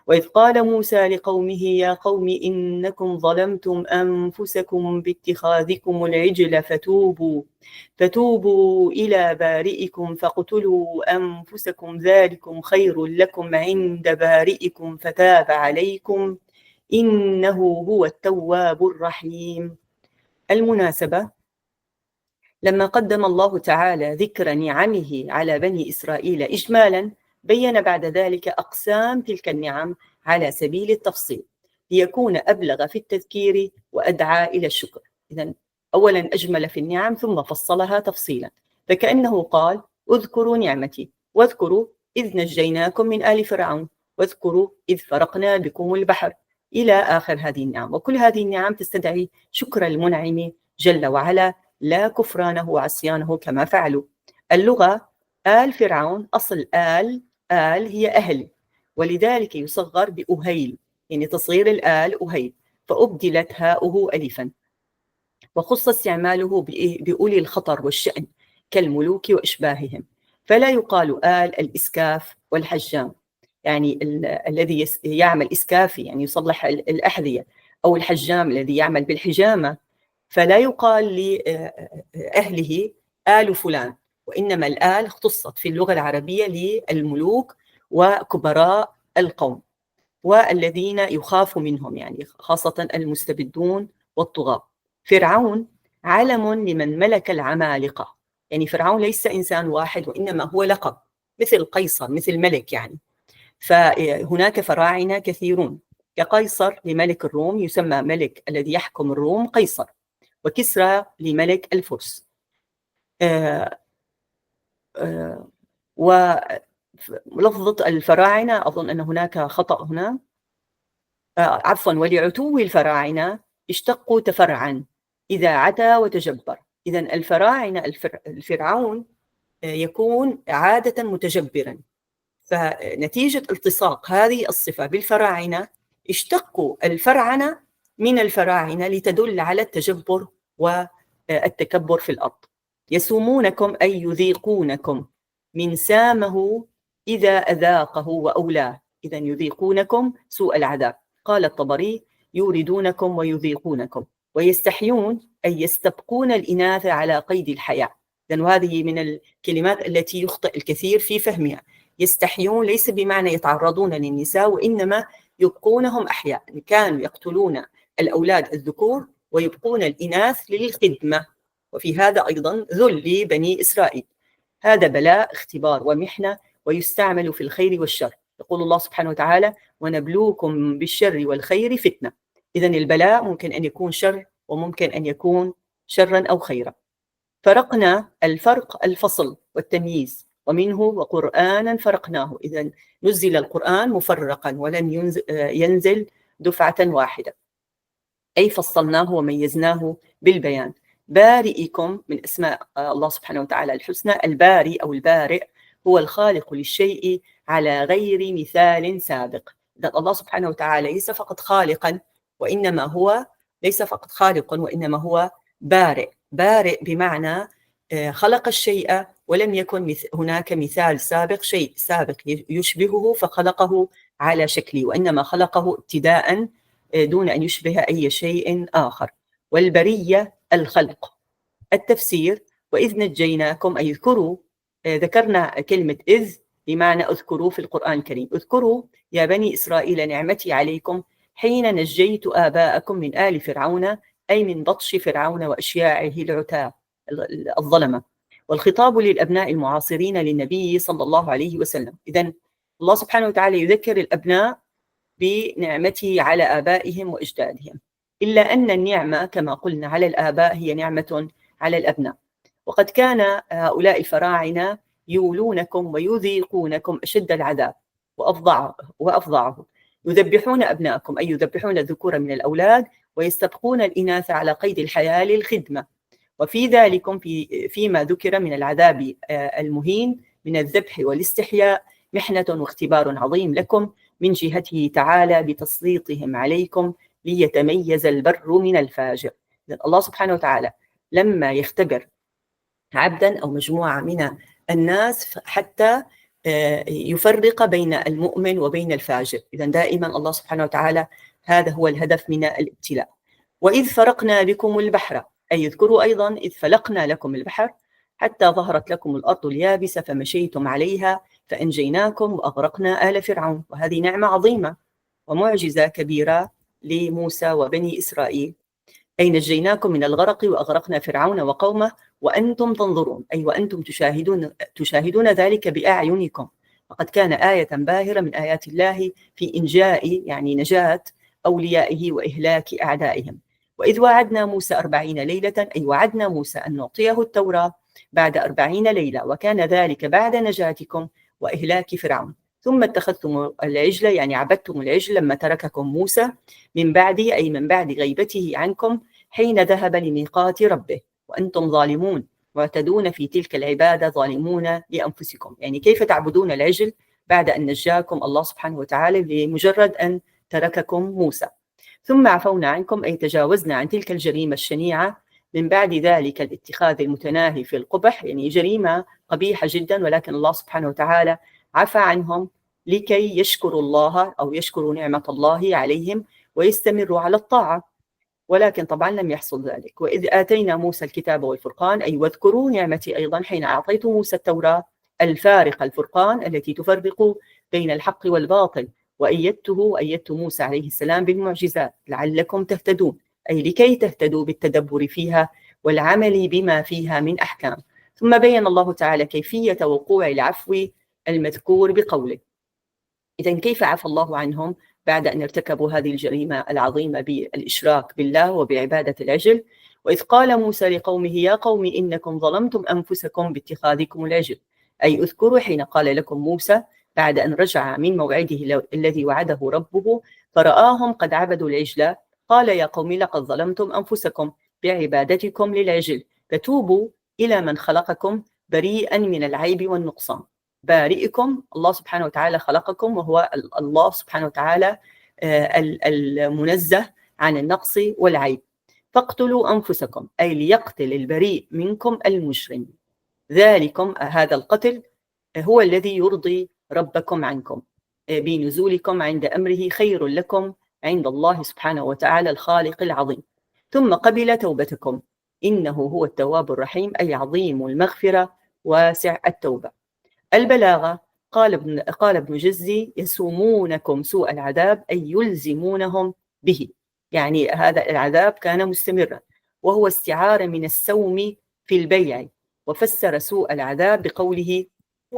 وإذ قال موسى لقومه يا قوم إنكم ظلمتم أنفسكم باتخاذكم العجل فتوبوا إلى بارئكم فاقتلوا أنفسكم ذلكم خير لكم عند بارئكم فتاب عليكم إنه هو التواب الرحيم. المناسبة: لما قدم الله تعالى ذكر نعمه على بني إسرائيل إجمالا، بين بعد ذلك أقسام تلك النعم على سبيل التفصيل ليكون أبلغ في التذكير وأدعى إلى الشكر. إذن أولا أجمل في النعم ثم فصلها تفصيلا، فكأنه قال: اذكروا نعمتي واذكروا إذ نجيناكم من آل فرعون واذكروا إذ فرقنا بكم البحر إلى آخر هذه النعم. وكل هذه النعم تستدعي شكر المنعم جل وعلا، لا كفرانه وعصيانه كما فعلوا. اللغة: آل فرعون، أصل آل هي أهل، ولذلك يصغر بأهيل، يعني تصغير الآل أهيل، فأبدلت هاؤه ألفا، وخص استعماله بأولي الخطر والشأن كالملوك وإشباههم، فلا يقال آل الإسكاف والحجام، يعني الذي يعمل إسكافي يعني يصلح الأحذية، أو الحجام الذي يعمل بالحجامة، فلا يقال لأهله آل فلان، وإنما الآل اختصت في اللغة العربية للملوك وكبراء القوم والذين يخاف منهم، يعني خاصة المستبدون والطغاة. فرعون علم لمن ملك العمالقة، يعني فرعون ليس إنسان واحد وإنما هو لقب، مثل قيصر، مثل ملك يعني. فهناك فراعنة كثيرون، كقيصر لملك الروم يسمى ملك الذي يحكم الروم قيصر، وكسرى لملك الفرس. ولفظة الفراعنة أظن أن هناك خطأ هنا، عفوا، ولعتو الفراعنة اشتقوا تفرعا إذا عتا وتجبر. إذن الفراعنة الفرعون يكون عادة متجبرا، فنتيجة التصاق هذه الصفة بالفراعنة اشتقوا الفرعنة من الفراعنة لتدل على التجبر والتكبر في الأرض. يسومونكم أي يذيقونكم من سامه إذا أذاقه وأولاه، إذن يذيقونكم سوء العذاب. قال الطبري: يوردونكم ويذيقونكم. ويستحيون أي يستبقون الإناث على قيد الحياة. إذن هذه من الكلمات التي يخطئ الكثير في فهمها. يستحيون ليس بمعنى يتعرضون للنساء، وإنما يبقونهم أحياء، كانوا يقتلون الأولاد الذكور ويبقون الإناث للخدمة. وفي هذا أيضا ذل بني إسرائيل. هذا بلاء، اختبار ومحنة، ويستعمل في الخير والشر. يقول الله سبحانه وتعالى: ونبلوكم بالشر والخير فتنة. إذن البلاء ممكن أن يكون شر وممكن أن يكون شرا أو خيرا. فرقنا، الفرق الفصل والتمييز، ومنه وقرآنا فرقناه. إذن نزل القرآن مفرقا ولم ينزل دفعة واحدة، أي فصلناه وميزناه بالبيان. بارئكم من اسماء الله سبحانه وتعالى الحسنى. البارئ أو البارئ هو الخالق للشيء على غير مثال سابق. إذن الله سبحانه وتعالى ليس فقط خالقا وإنما هو بارئ. بارئ بمعنى خلق الشيء ولم يكن هناك مثال سابق، شيء سابق يشبهه فخلقه على شكله، وإنما خلقه ابتداء دون أن يشبه أي شيء آخر. والبرية الخلق. التفسير: وإذ نجيناكم أي اذكروا. ذكرنا كلمة إذ بمعنى اذكروا في القرآن الكريم. اذكروا يا بني إسرائيل نعمتي عليكم حين نجيت آباءكم من آل فرعون، أي من بطش فرعون وأشياعه العتاة الظلمة. والخطاب للأبناء المعاصرين للنبي صلى الله عليه وسلم. إذن الله سبحانه وتعالى يذكر الأبناء بنعمته على آبائهم وأجدادهم، إلا أن النعمة كما قلنا على الآباء هي نعمة على الأبناء. وقد كان هؤلاء الفراعنة يولونكم ويذيقونكم أشد العذاب وأفظعه. يذبحون أبناءكم أي يذبحون الذكور من الأولاد، ويستبقون الإناث على قيد الحياة للخدمة. وفي ذلكم فيما ذكر من العذاب المهين من الذبح والاستحياء محنة واختبار عظيم لكم من جهته تعالى بتسليطهم عليكم ليتميز البر من الفاجر. الله سبحانه وتعالى لما يختبر عبدا أو مجموعة من الناس حتى يفرق بين المؤمن وبين الفاجر. إذا دائما الله سبحانه وتعالى هذا هو الهدف من الابتلاء. وإذ فرقنا بكم البحر، أي اذكروا أيضا إذ فلقنا لكم البحر حتى ظهرت لكم الأرض اليابسة فمشيتم عليها فأنجيناكم وأغرقنا آل فرعون. وهذه نعمة عظيمة ومعجزة كبيرة لموسى وبني إسرائيل، أي نجيناكم من الغرق وأغرقنا فرعون وقومه وأنتم تنظرون، أي وأنتم تشاهدون ذلك بأعينكم. وقد كان آية باهرة من آيات الله في إنجاء يعني نجاة أوليائه وإهلاك أعدائهم. وإذ وعدنا موسى 40 ليلة، أي وعدنا موسى أن نعطيه التوراة بعد 40 ليلة، وكان ذلك بعد نجاتكم وإهلاك فرعون. ثم اتخذتم العجل، يعني عبدتم العجل لما ترككم موسى من بعده، أي من بعد غيبته عنكم حين ذهب لميقات ربه وأنتم ظالمون معتدون في تلك العبادة ظالمون لأنفسكم. يعني كيف تعبدون العجل بعد أن نجاكم الله سبحانه وتعالى لمجرد أن ترككم موسى. ثم عفونا عنكم، أي تجاوزنا عن تلك الجريمة الشنيعة من بعد ذلك الاتخاذ المتناهي في القبح، يعني جريمة قبيحة جدا، ولكن الله سبحانه وتعالى عفى عنهم لكي يشكروا الله أو يشكروا نعمة الله عليهم ويستمروا على الطاعة، ولكن طبعا لم يحصل ذلك. وإذ آتينا موسى الكتاب والفرقان، أي واذكروا نعمتي أيضا حين أعطيت موسى التوراة الفارقة الفرقان التي تفرق بين الحق والباطل، وأيدت موسى عليه السلام بالمعجزات لعلكم تهتدون، أي لكي تهتدوا بالتدبر فيها والعمل بما فيها من أحكام. ثم بين الله تعالى كيفية وقوع العفو المذكور بقوله: إذن كيف عفى الله عنهم بعد أن ارتكبوا هذه الجريمة العظيمة بالإشراك بالله وبعبادة العجل؟ وإذ قال موسى لقومه يا قوم إنكم ظلمتم أنفسكم باتخاذكم العجل، أي اذكروا حين قال لكم موسى بعد أن رجع من موعده الذي وعده ربه فرآهم قد عبدوا العجل، قال يا قوم لقد ظلمتم أنفسكم بعبادتكم للعجل فتوبوا إلى من خلقكم بريئا من العيب والنقصان. بارئكم الله سبحانه وتعالى خلقكم، وهو الله سبحانه وتعالى المنزه عن النقص والعيب. فاقتلوا أنفسكم، أي ليقتل البريء منكم المجرم. ذلكم هذا القتل هو الذي يرضي ربكم عنكم بنزولكم عند أمره خير لكم عند الله سبحانه وتعالى الخالق العظيم. ثم قبل توبتكم إنه هو التواب الرحيم، أي عظيم المغفرة واسع التوبة. البلاغة قال ابن جزي يسومونكم سوء العذاب، أي يلزمونهم به، يعني هذا العذاب كان مستمرا، وهو استعارة من السوم في البيع، وفسر سوء العذاب بقوله: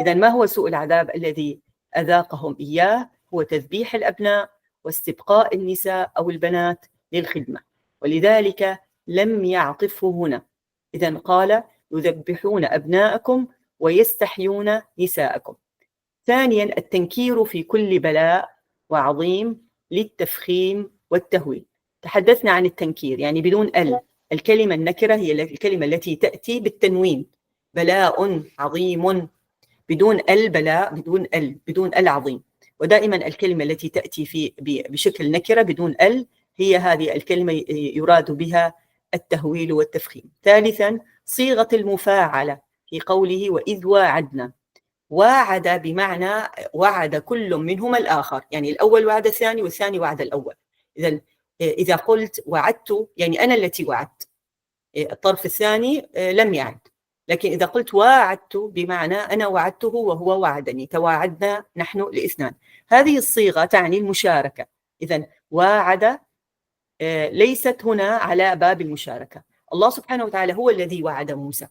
إذن ما هو سوء العذاب الذي أذاقهم إياه؟ هو تذبيح الأبناء واستبقاء النساء أو البنات للخدمة، ولذلك لم يعطفه هنا. إذن قال يذبحون أبناءكم ويستحيون نساءكم. ثانيا التنكير في كل بلاء وعظيم للتفخيم والتهويل. تحدثنا عن التنكير، يعني بدون الكلمة النكرة هي الكلمة التي تأتي بالتنوين، بلاء عظيم، بدون البلاء بدون العظيم. ودائما الكلمة التي تأتي بشكل نكرة بدون هي هذه الكلمة يراد بها التهويل والتفخيم. ثالثا صيغة المفاعلة في قوله وإذ واعدنا. واعد بمعنى وعد كل منهما الآخر، يعني الأول وعد الثاني والثاني وعد الأول. إذا قلت وعدت يعني أنا التي وعدت، الطرف الثاني لم يعد. لكن إذا قلت واعدت بمعنى أنا وعدته وهو وعدني، تواعدنا نحن الاثنان. هذه الصيغة تعني المشاركة. إذن واعد ليست هنا على باب المشاركة. الله سبحانه وتعالى هو الذي وعد موسى،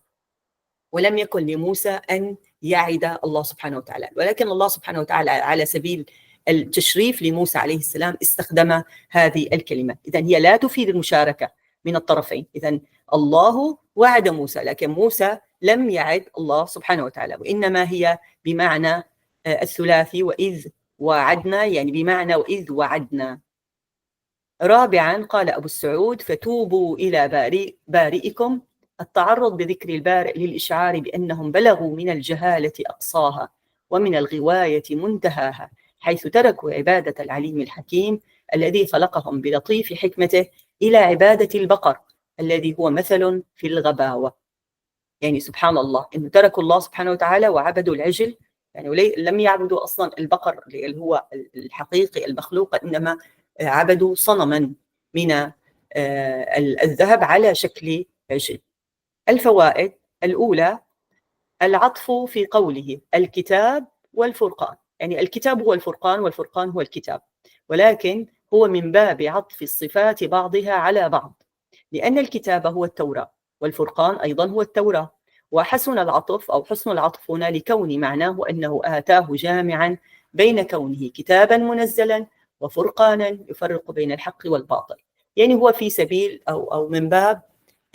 ولم يكن لموسى أن يعد الله سبحانه وتعالى، ولكن الله سبحانه وتعالى على سبيل التشريف لموسى عليه السلام استخدم هذه الكلمة. إذن هي لا تفيد المشاركة من الطرفين. إذن الله وعد موسى، لكن موسى لم يعد الله سبحانه وتعالى، وإنما هي بمعنى الثلاثي وإذ وعدنا، يعني بمعنى وإذ وعدنا. رابعا قال أبو السعود فتوبوا إلى بارئكم. التعرض بذكر البارئ للإشعار بأنهم بلغوا من الجهالة أقصاها ومن الغواية منتهاها، حيث تركوا عبادة العليم الحكيم الذي خلقهم بلطيف حكمته إلى عبادة البقر الذي هو مثل في الغباوة. يعني سبحان الله، إنه تركوا الله سبحانه وتعالى وعبدوا العجل، يعني لم يعبدوا أصلا البقر اللي هو الحقيقي المخلوق، إنما عبدوا صنما من الذهب على شكل عجل. الفوائد الأولى: العطف في قوله الكتاب والفرقان، يعني الكتاب هو الفرقان والفرقان هو الكتاب، ولكن هو من باب عطف الصفات بعضها على بعض، لأن الكتاب هو التوراة والفرقان أيضا هو التوراة. وحسن العطف أو حسن العطف هنا لكون معناه أنه آتاه جامعا بين كونه كتابا منزلا وفرقانا يفرق بين الحق والباطل، يعني هو في سبيل أو من باب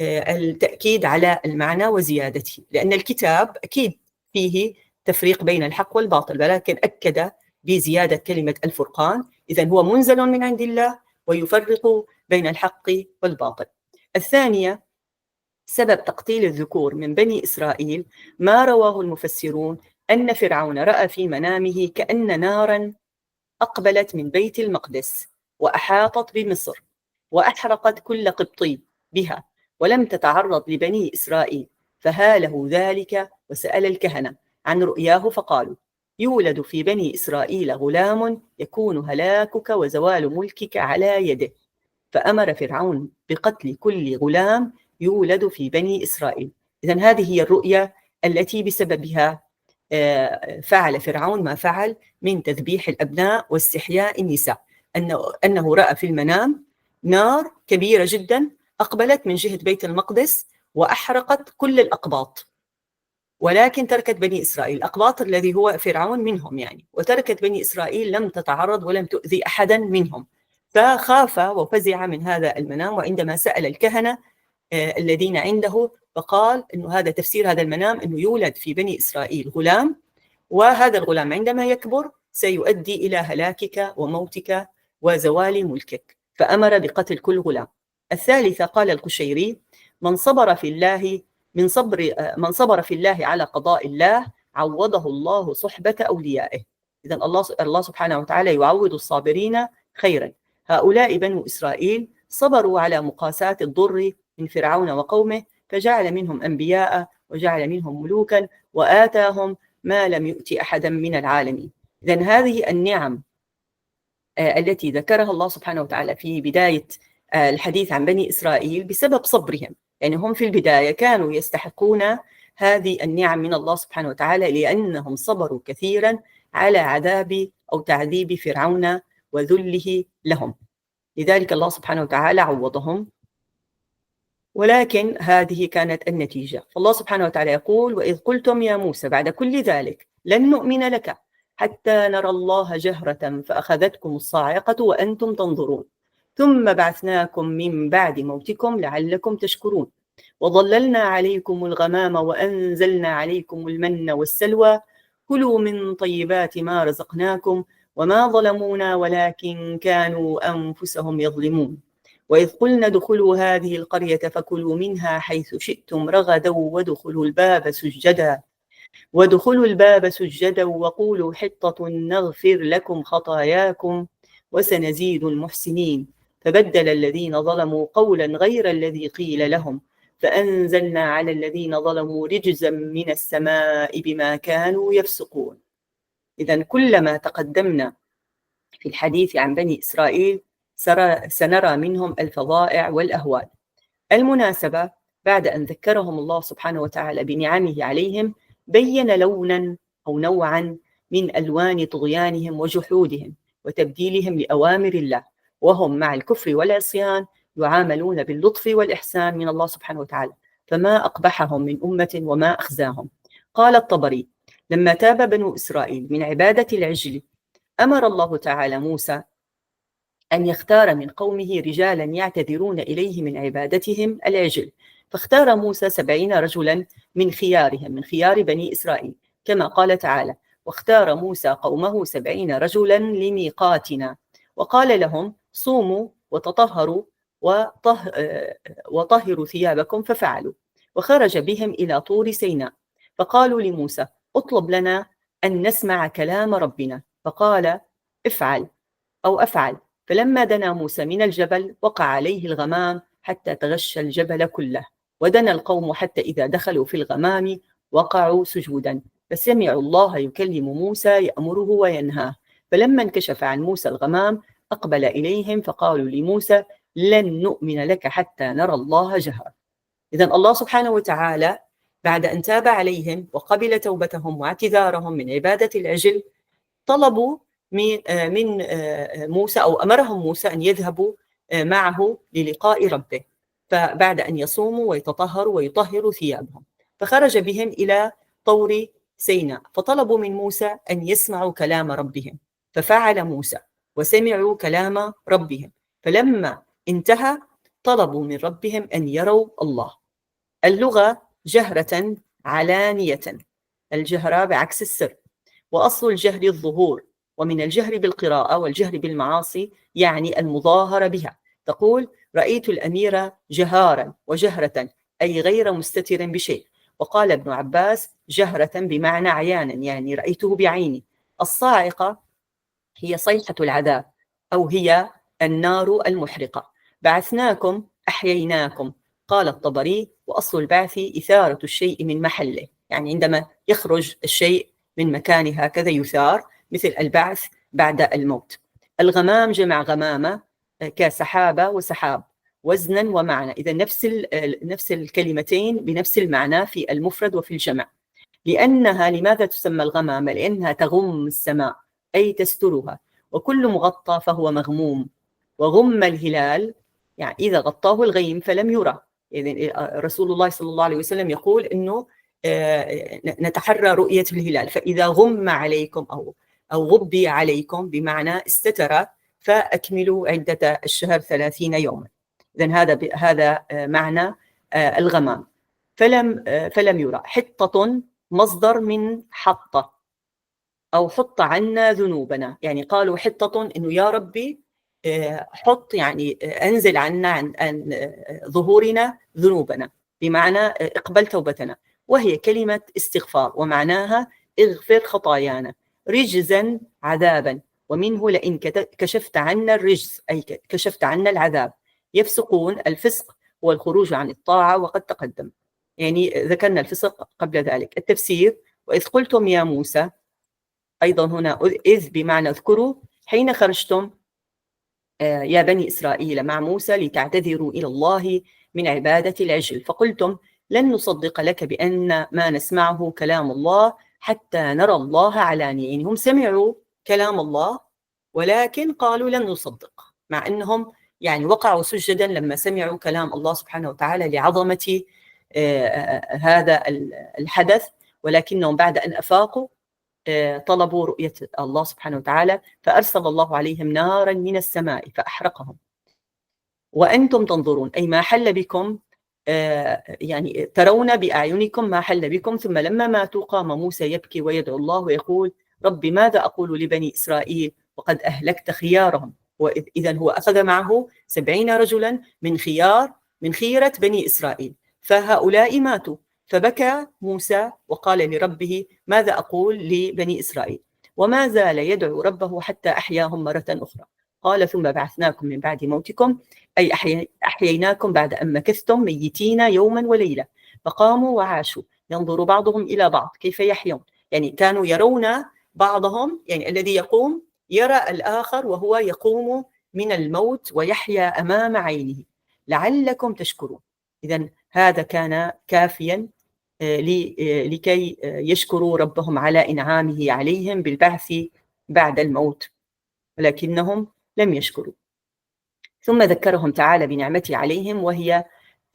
التأكيد على المعنى وزيادته، لأن الكتاب أكيد فيه تفريق بين الحق والباطل، ولكن أكد بزيادة كلمة الفرقان، إذن هو منزل من عند الله ويفرق بين الحق والباطل. الثانية: سبب تقتيل الذكور من بني إسرائيل ما رواه المفسرون أن فرعون رأى في منامه كأن نارا أقبلت من بيت المقدس وأحاطت بمصر وأحرقت كل قبطي بها ولم تتعرض لبني إسرائيل، فهاله ذلك وسأل الكهنة عن رؤياه فقالوا: يولد في بني إسرائيل غلام يكون هلاكك وزوال ملكك على يده، فأمر فرعون بقتل كل غلام يولد في بني إسرائيل. إذن هذه هي الرؤية التي بسببها فعل فرعون ما فعل من تذبيح الأبناء واستحياء النساء، أنه رأى في المنام نار كبيرة جدا أقبلت من جهة بيت المقدس وأحرقت كل الأقباط، ولكن تركت بني إسرائيل، الأقباط الذي هو فرعون منهم يعني، وتركت بني إسرائيل لم تتعرض ولم تؤذي أحدا منهم، فخاف وفزع من هذا المنام. وعندما سأل الكهنة الذين عنده فقال إنه هذا تفسير هذا المنام، إنه يولد في بني إسرائيل غلام، وهذا الغلام عندما يكبر سيؤدي إلى هلاكك وموتك وزوال ملكك، فأمر بقتل كل غلام. الثالثة: قال القشيري: من صبر في الله على قضاء الله عوضه الله صحبة أوليائه. إذن الله سبحانه وتعالى يعوض الصابرين خيرا. هؤلاء بنو إسرائيل صبروا على مقاسات الضر من فرعون وقومه، فجعل منهم أنبياء وجعل منهم ملوكا وآتاهم ما لم يؤتي أحدا من العالمين. إذن هذه النعم التي ذكرها الله سبحانه وتعالى في بداية الحديث عن بني إسرائيل بسبب صبرهم، يعني هم في البداية كانوا يستحقون هذه النعم من الله سبحانه وتعالى لأنهم صبروا كثيرا على عذاب أو تعذيب فرعون وذله لهم، لذلك الله سبحانه وتعالى عوضهم. ولكن هذه كانت النتيجة، فالله سبحانه وتعالى يقول: وإذ قلتم يا موسى بعد كل ذلك لن نؤمن لك حتى نرى الله جهرة فأخذتكم الصاعقة وأنتم تنظرون ثم بعثناكم من بعد موتكم لعلكم تشكرون وظللنا عليكم الغمام وأنزلنا عليكم المن والسلوى كلوا من طيبات ما رزقناكم وما ظلمونا ولكن كانوا أنفسهم يظلمون وإذ قلنا ادخلوا هذه القرية فكلوا منها حيث شئتم رغدا وادخلوا الباب سجدا وقولوا حطة نغفر لكم خطاياكم وسنزيد المحسنين فبدل الذين ظلموا قولا غير الذي قيل لهم فأنزلنا على الذين ظلموا رجزا من السماء بما كانوا يفسقون. إذن كلما تقدمنا في الحديث عن بني إسرائيل سنرى منهم الفظائع والأهوال. المناسبة: بعد أن ذكرهم الله سبحانه وتعالى بنعمه عليهم بين لونا أو نوعا من ألوان طغيانهم وجحودهم وتبديلهم لأوامر الله، وهم مع الكفر والعصيان يعاملون باللطف والإحسان من الله سبحانه وتعالى، فما أقبحهم من أمة وما أخزاهم. قال الطبري: لما تاب بنو إسرائيل من عبادة العجل أمر الله تعالى موسى أن يختار من قومه رجالا يعتذرون إليه من عبادتهم العجل، فاختار موسى 70 رجلا من خيارهم، من خيار بني إسرائيل، كما قال تعالى: واختار موسى قومه 70 رجلا لميقاتنا وقال لهم: صوموا وتطهروا وطهروا ثيابكم، ففعلوا. وخرج بهم إلى طور سيناء فقالوا لموسى: اطلب لنا أن نسمع كلام ربنا، فقال افعل أو أفعل. فلما دنا موسى من الجبل وقع عليه الغمام حتى تغشى الجبل كله، ودنا القوم حتى إذا دخلوا في الغمام وقعوا سجودا، فسمعوا الله يكلم موسى يأمره وينهاه. فلما انكشف عن موسى الغمام أقبل إليهم فقالوا لموسى لن نؤمن لك حتى نرى الله جهرا. إذا الله سبحانه وتعالى بعد أن تاب عليهم وقبل توبتهم واعتذارهم من عبادة العجل، طلبوا من موسى أو أمرهم موسى أن يذهبوا معه للقاء ربه، فبعد أن يصوموا ويتطهروا ويطهروا ثيابهم، فخرج بهم إلى طور سيناء، فطلبوا من موسى أن يسمعوا كلام ربهم، ففعل موسى وسمعوا كلام ربهم. فلما انتهى طلبوا من ربهم أن يروا الله. اللغة جهرة علانية، الجهرة بعكس السر، وأصل الجهر الظهور، ومن الجهر بالقراءة والجهر بالمعاصي يعني المظاهرة بها. تقول رأيت الأمير جهارا وجهرة، أي غير مستتر بشيء. وقال ابن عباس جهرة بمعنى عيانا، يعني رأيته بعيني. الصاعقة هي صيحة العذاب، أو هي النار المحرقة. بعثناكم أحييناكم. قال الطبري وأصل البعث إثارة الشيء من محله، يعني عندما يخرج الشيء من مكانه هكذا يثار، مثل البعث بعد الموت. الغمام جمع غمامة كسحابة وسحاب، وزنا ومعنى، إذا نفس الكلمتين بنفس المعنى في المفرد وفي الجمع. لأنها لماذا تسمى الغمامة؟ لأنها تغم السماء أي تسترها، وكل مغطى فهو مغموم. وغم الهلال يعني إذا غطاه الغيم فلم يرى. يعني رسول الله صلى الله عليه وسلم يقول إنه نتحرى رؤية الهلال، فإذا غم عليكم أو غبي عليكم بمعنى استتر فأكملوا عدة الشهر 30 يوما. إذن هذا معنى الغمام. فلم يرى. حطة مصدر من حطة أو حط عنا ذنوبنا، يعني قالوا حطة إنه يا ربي حط، يعني أنزل عنا عن ظهورنا ذنوبنا، بمعنى اقبل توبتنا، وهي كلمة استغفار ومعناها اغفر خطايانا. رجزا عذابا، ومنه لئن كشفت عنا الرجز أي كشفت عنا العذاب. يفسقون، الفسق هو الخروج عن الطاعة وقد تقدم، يعني ذكرنا الفسق قبل ذلك. التفسير وإذ قلتم يا موسى، أيضا هنا إذ بمعنى اذكروا حين خرجتم يا بني إسرائيل مع موسى لتعتذروا إلى الله من عبادة العجل، فقلتم لن نصدق لك بأن ما نسمعه كلام الله حتى نرى الله علانية. يعني هم سمعوا كلام الله ولكن قالوا لن نصدق، مع أنهم يعني وقعوا سجدا لما سمعوا كلام الله سبحانه وتعالى لعظمة هذا الحدث، ولكنهم بعد أن أفاقوا طلبوا رؤية الله سبحانه وتعالى، فأرسل الله عليهم نارا من السماء فأحرقهم وأنتم تنظرون، أي ما حل بكم، يعني ترون بأعينكم ما حل بكم. ثم لما ماتوا قام موسى يبكي ويدعو الله ويقول رب ماذا أقول لبني إسرائيل وقد أهلكت خيارهم. وإذا هو أخذ معه 70 رجلا من خيرة بني إسرائيل، فهؤلاء ماتوا. فبكى موسى وقال لربه ماذا أقول لبني إسرائيل، وما زال يدعو ربه حتى أحياهم مرة أخرى. قال ثم بعثناكم من بعد موتكم، أي أحييناكم بعد أن مكثتم ميتين يوما وليلة، فقاموا وعاشوا ينظر بعضهم إلى بعض كيف يحيون، يعني كانوا يرون بعضهم، يعني الذي يقوم يرى الآخر وهو يقوم من الموت ويحيا أمام عينه لعلكم تشكرون. إذن هذا كان كافيا لكي يشكروا ربهم على إنعامه عليهم بالبعث بعد الموت، ولكنهم لم يشكروا. ثم ذكرهم تعالى بنعمته عليهم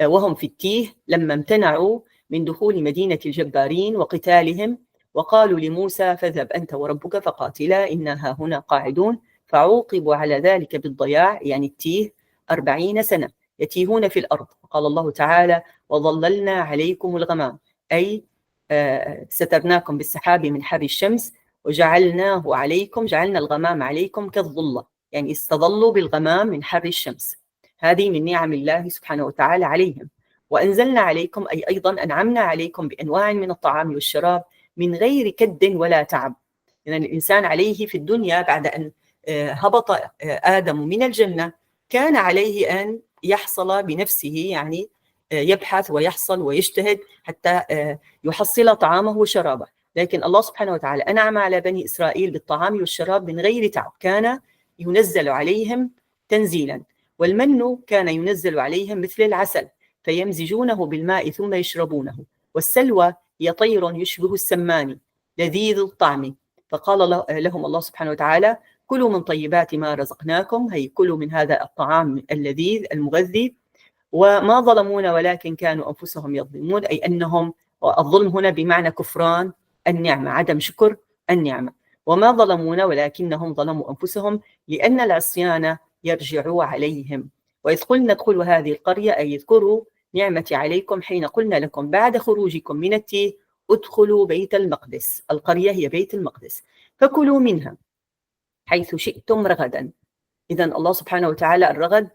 وهم في التيه لما امتنعوا من دخول مدينة الجبارين وقتالهم، وقالوا لموسى فاذهب أنت وربك فقاتلا إنا هنا قاعدون، فعوقبوا على ذلك بالضياع، يعني التيه 40 سنة يتيهون في الأرض. قال الله تعالى وظللنا عليكم الغمام، أي سترناكم بالسحاب من حر الشمس وجعلنا الغمام عليكم كالظلة، يعني استظلوا بالغمام من حر الشمس. هذه من نعم الله سبحانه وتعالى عليهم. وأنزلنا عليكم، أي أيضا أنعمنا عليكم بأنواع من الطعام والشراب من غير كد ولا تعب. يعني الإنسان عليه في الدنيا بعد أن هبط آدم من الجنة كان عليه أن يحصل بنفسه، يعني يبحث ويحصل ويجتهد حتى يحصل طعامه وشرابه. لكن الله سبحانه وتعالى أنعم على بني إسرائيل بالطعام والشراب من غير تعب، كان ينزل عليهم تنزيلا. والمن كان ينزل عليهم مثل العسل فيمزجونه بالماء ثم يشربونه. والسلوى هي طير يشبه السمان لذيذ الطعم. فقال لهم الله سبحانه وتعالى: كلوا من طيبات ما رزقناكم، هي كلوا من هذا الطعام اللذيذ المغذي. وما ظلمونا ولكن كانوا أنفسهم يظلمون، أي أنهم، الظلم هنا بمعنى كفران النعمة، عدم شكر النعمة. وما ظلمونا ولكنهم ظلموا أنفسهم لأن العصيان يرجع عليهم. وإذ قلنا ادخلوا هذه القرية، أي اذكروا نعمتي عليكم حين قلنا لكم بعد خروجكم من التيه ادخلوا بيت المقدس. القرية هي بيت المقدس، فكلوا منها حيث شئتم رغدا. إذا الله سبحانه وتعالى الرغد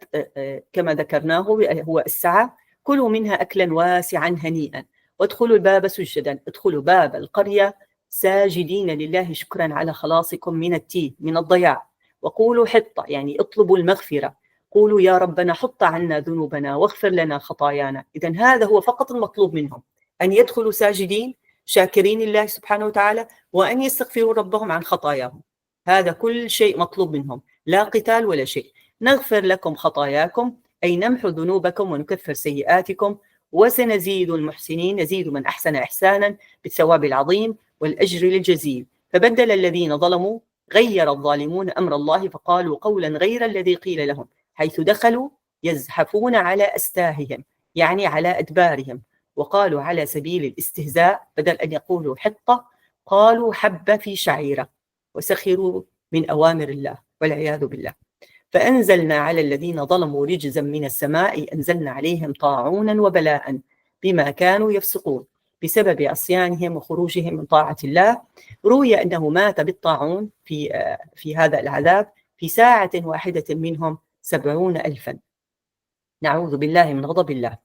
كما ذكرناه هو السعة. كلوا منها أكلا واسعا هنيئا وادخلوا الباب سجدا. ادخلوا باب القرية ساجدين لله شكرا على خلاصكم من التيه، من الضياع. وقولوا حطة، يعني اطلبوا المغفرة. قولوا يا ربنا حط عنا ذنوبنا واغفر لنا خطايانا. إذا هذا هو فقط المطلوب منهم، أن يدخلوا ساجدين شاكرين الله سبحانه وتعالى، وأن يستغفروا ربهم عن خطاياهم. هذا كل شيء مطلوب منهم، لا قتال ولا شيء. نغفر لكم خطاياكم، أي نمحو ذنوبكم ونكفر سيئاتكم، وسنزيد المحسنين، نزيد من أحسن إحسانا بالثواب العظيم والأجر الجزيل. فبدل الذين ظلموا، غير الظالمون أمر الله فقالوا قولا غير الذي قيل لهم، حيث دخلوا يزحفون على أستاههم، يعني على أدبارهم. وقالوا على سبيل الاستهزاء، بدل أن يقولوا حطة قالوا حبة في شعيرة، وسخروا من أوامر الله والعياذ بالله. فأنزلنا على الذين ظلموا رجزا من السماء، أنزلنا عليهم طاعونا وبلاء بما كانوا يفسقون، بسبب عصيانهم وخروجهم من طاعة الله. روي أنه مات بالطاعون في هذا العذاب في ساعة واحدة منهم 70,000. نعوذ بالله من غضب الله.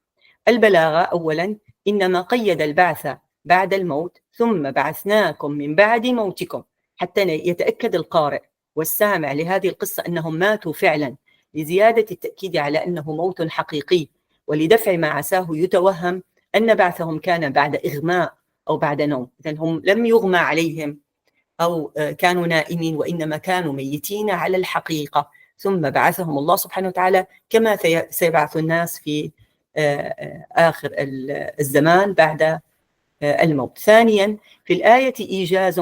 البلاغة: أولا إنما قيد البعث بعد الموت، ثم بعثناكم من بعد موتكم، حتى يتأكد القارئ والسامع لهذه القصة أنهم ماتوا فعلا، لزيادة التأكيد على أنه موت حقيقي، ولدفع ما عساه يتوهم أن بعثهم كان بعد إغماء أو بعد نوم. إذن هم لم يغمى عليهم أو كانوا نائمين، وإنما كانوا ميتين على الحقيقة، ثم بعثهم الله سبحانه وتعالى كما سيبعث الناس في آخر الزمان بعد الموت. ثانيا في الآية إيجاز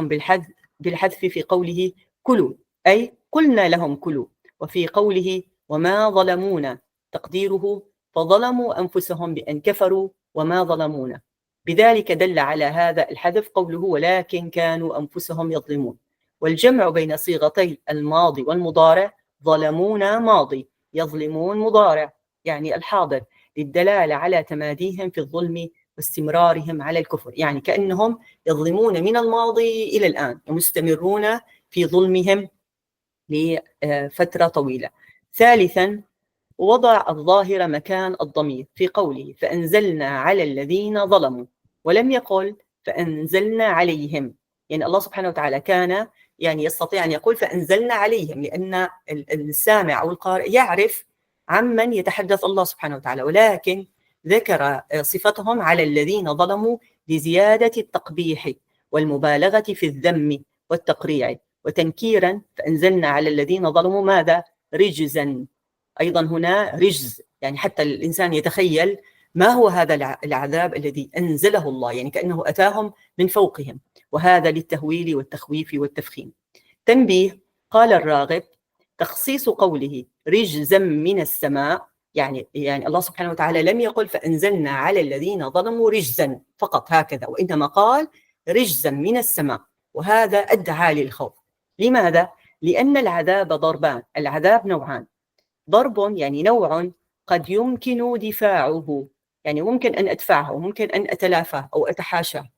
بالحذف في قوله كلوا، أي قلنا لهم كلوا. وفي قوله وما ظلمونا تقديره فظلموا أنفسهم بأن كفروا وما ظلمونا. بذلك دل على هذا الحذف قوله ولكن كانوا أنفسهم يظلمون. والجمع بين صيغتي الماضي والمضارع، ظلمونا ماضي، يظلمون مضارع، يعني الحاضر، للدلالة على تماديهم في الظلم واستمرارهم على الكفر، يعني كأنهم يظلمون من الماضي إلى الآن ومستمرون في ظلمهم لفترة طويلة. ثالثا وضع الظاهر مكان الضمير في قوله فأنزلنا على الذين ظلموا، ولم يقل فأنزلنا عليهم. يعني الله سبحانه وتعالى كان يعني يستطيع أن يقول فأنزلنا عليهم، لأن السامع أو القارئ يعرف عمن يتحدث الله سبحانه وتعالى، ولكن ذكر صفتهم على الذين ظلموا لزيادة التقبيح والمبالغة في الذم والتقريع، وتنكيرا فأنزلنا على الذين ظلموا ماذا؟ رجزا. أيضا هنا رجز، يعني حتى الإنسان يتخيل ما هو هذا العذاب الذي أنزله الله، يعني كأنه أتاهم من فوقهم، وهذا للتهويل والتخويف والتفخيم. تنبيه: قال الراغب تخصيص قوله رجزا من السماء، يعني الله سبحانه وتعالى لم يقل فأنزلنا على الذين ظلموا رجزا فقط هكذا، وإنما قال رجزا من السماء، وهذا أدعى للخوف. لماذا؟ لأن العذاب ضربان، العذاب نوعان، ضرب يعني نوع قد يمكن دفاعه، يعني ممكن أن أدفعه وممكن أن أتلافاه أو أتحاشاه،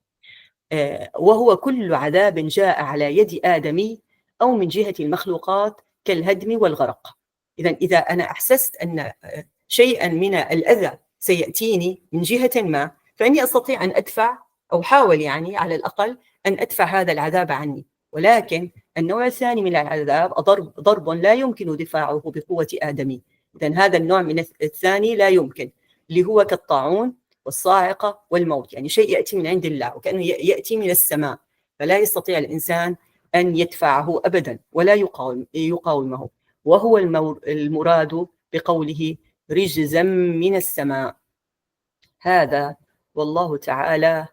وهو كل عذاب جاء على يد آدمي أو من جهة المخلوقات كالهدم والغرق. إذا أنا أحسست أن شيئا من الأذى سيأتيني من جهة ما، فإني أستطيع أن أدفع أو حاول يعني على الأقل أن أدفع هذا العذاب عني. ولكن النوع الثاني من العذاب ضرب لا يمكن دفاعه بقوة آدمي. إذن هذا النوع من الثاني لا يمكن، اللي هو كالطاعون والصاعقة والموت، يعني شيء يأتي من عند الله وكأنه يأتي من السماء، فلا يستطيع الإنسان أن يدفعه أبدا ولا يقاومه، وهو المراد بقوله رجزا من السماء. هذا والله تعالى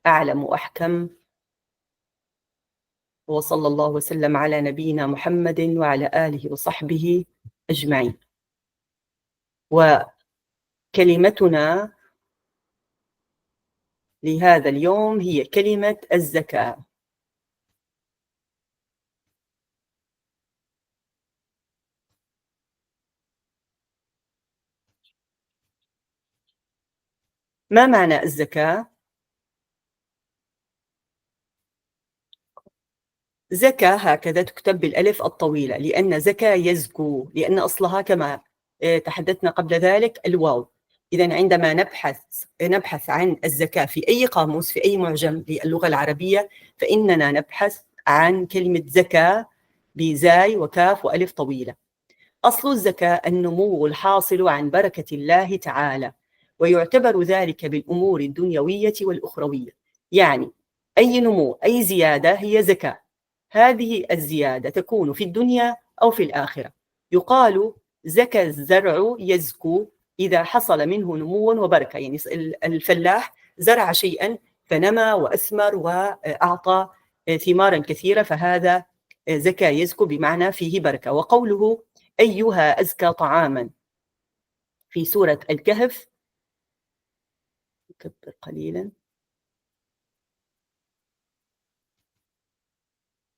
أعلم وأحكم، وصلى الله وسلم على نبينا محمد وعلى آله وصحبه أجمعين. وكلمتنا لهذا اليوم هي كلمة الزكاة. ما معنى الزكاة؟ زكاة هكذا تكتب بالألف الطويلة، لأن زكاة يزكو، لأن أصلها كما تحدثنا قبل ذلك الواو. إذن عندما نبحث عن الزكاة في أي قاموس، في أي معجم للغة العربية، فإننا نبحث عن كلمة زكاة بزاي وكاف وألف طويلة. أصل الزكاة النمو الحاصل عن بركة الله تعالى، ويعتبر ذلك بالأمور الدنيوية والأخروية. يعني أي نمو، أي زيادة هي زكاة. هذه الزيادة تكون في الدنيا أو في الآخرة. يقال زكى الزرع يزكو إذا حصل منه نمو وبركة، يعني الفلاح زرع شيئا فنمى وأثمر وأعطى ثمارا كثيرة، فهذا زكى يزكو بمعنى فيه بركة. وقوله أيها أزكى طعاما في سورة الكهف، أكبر قليلا،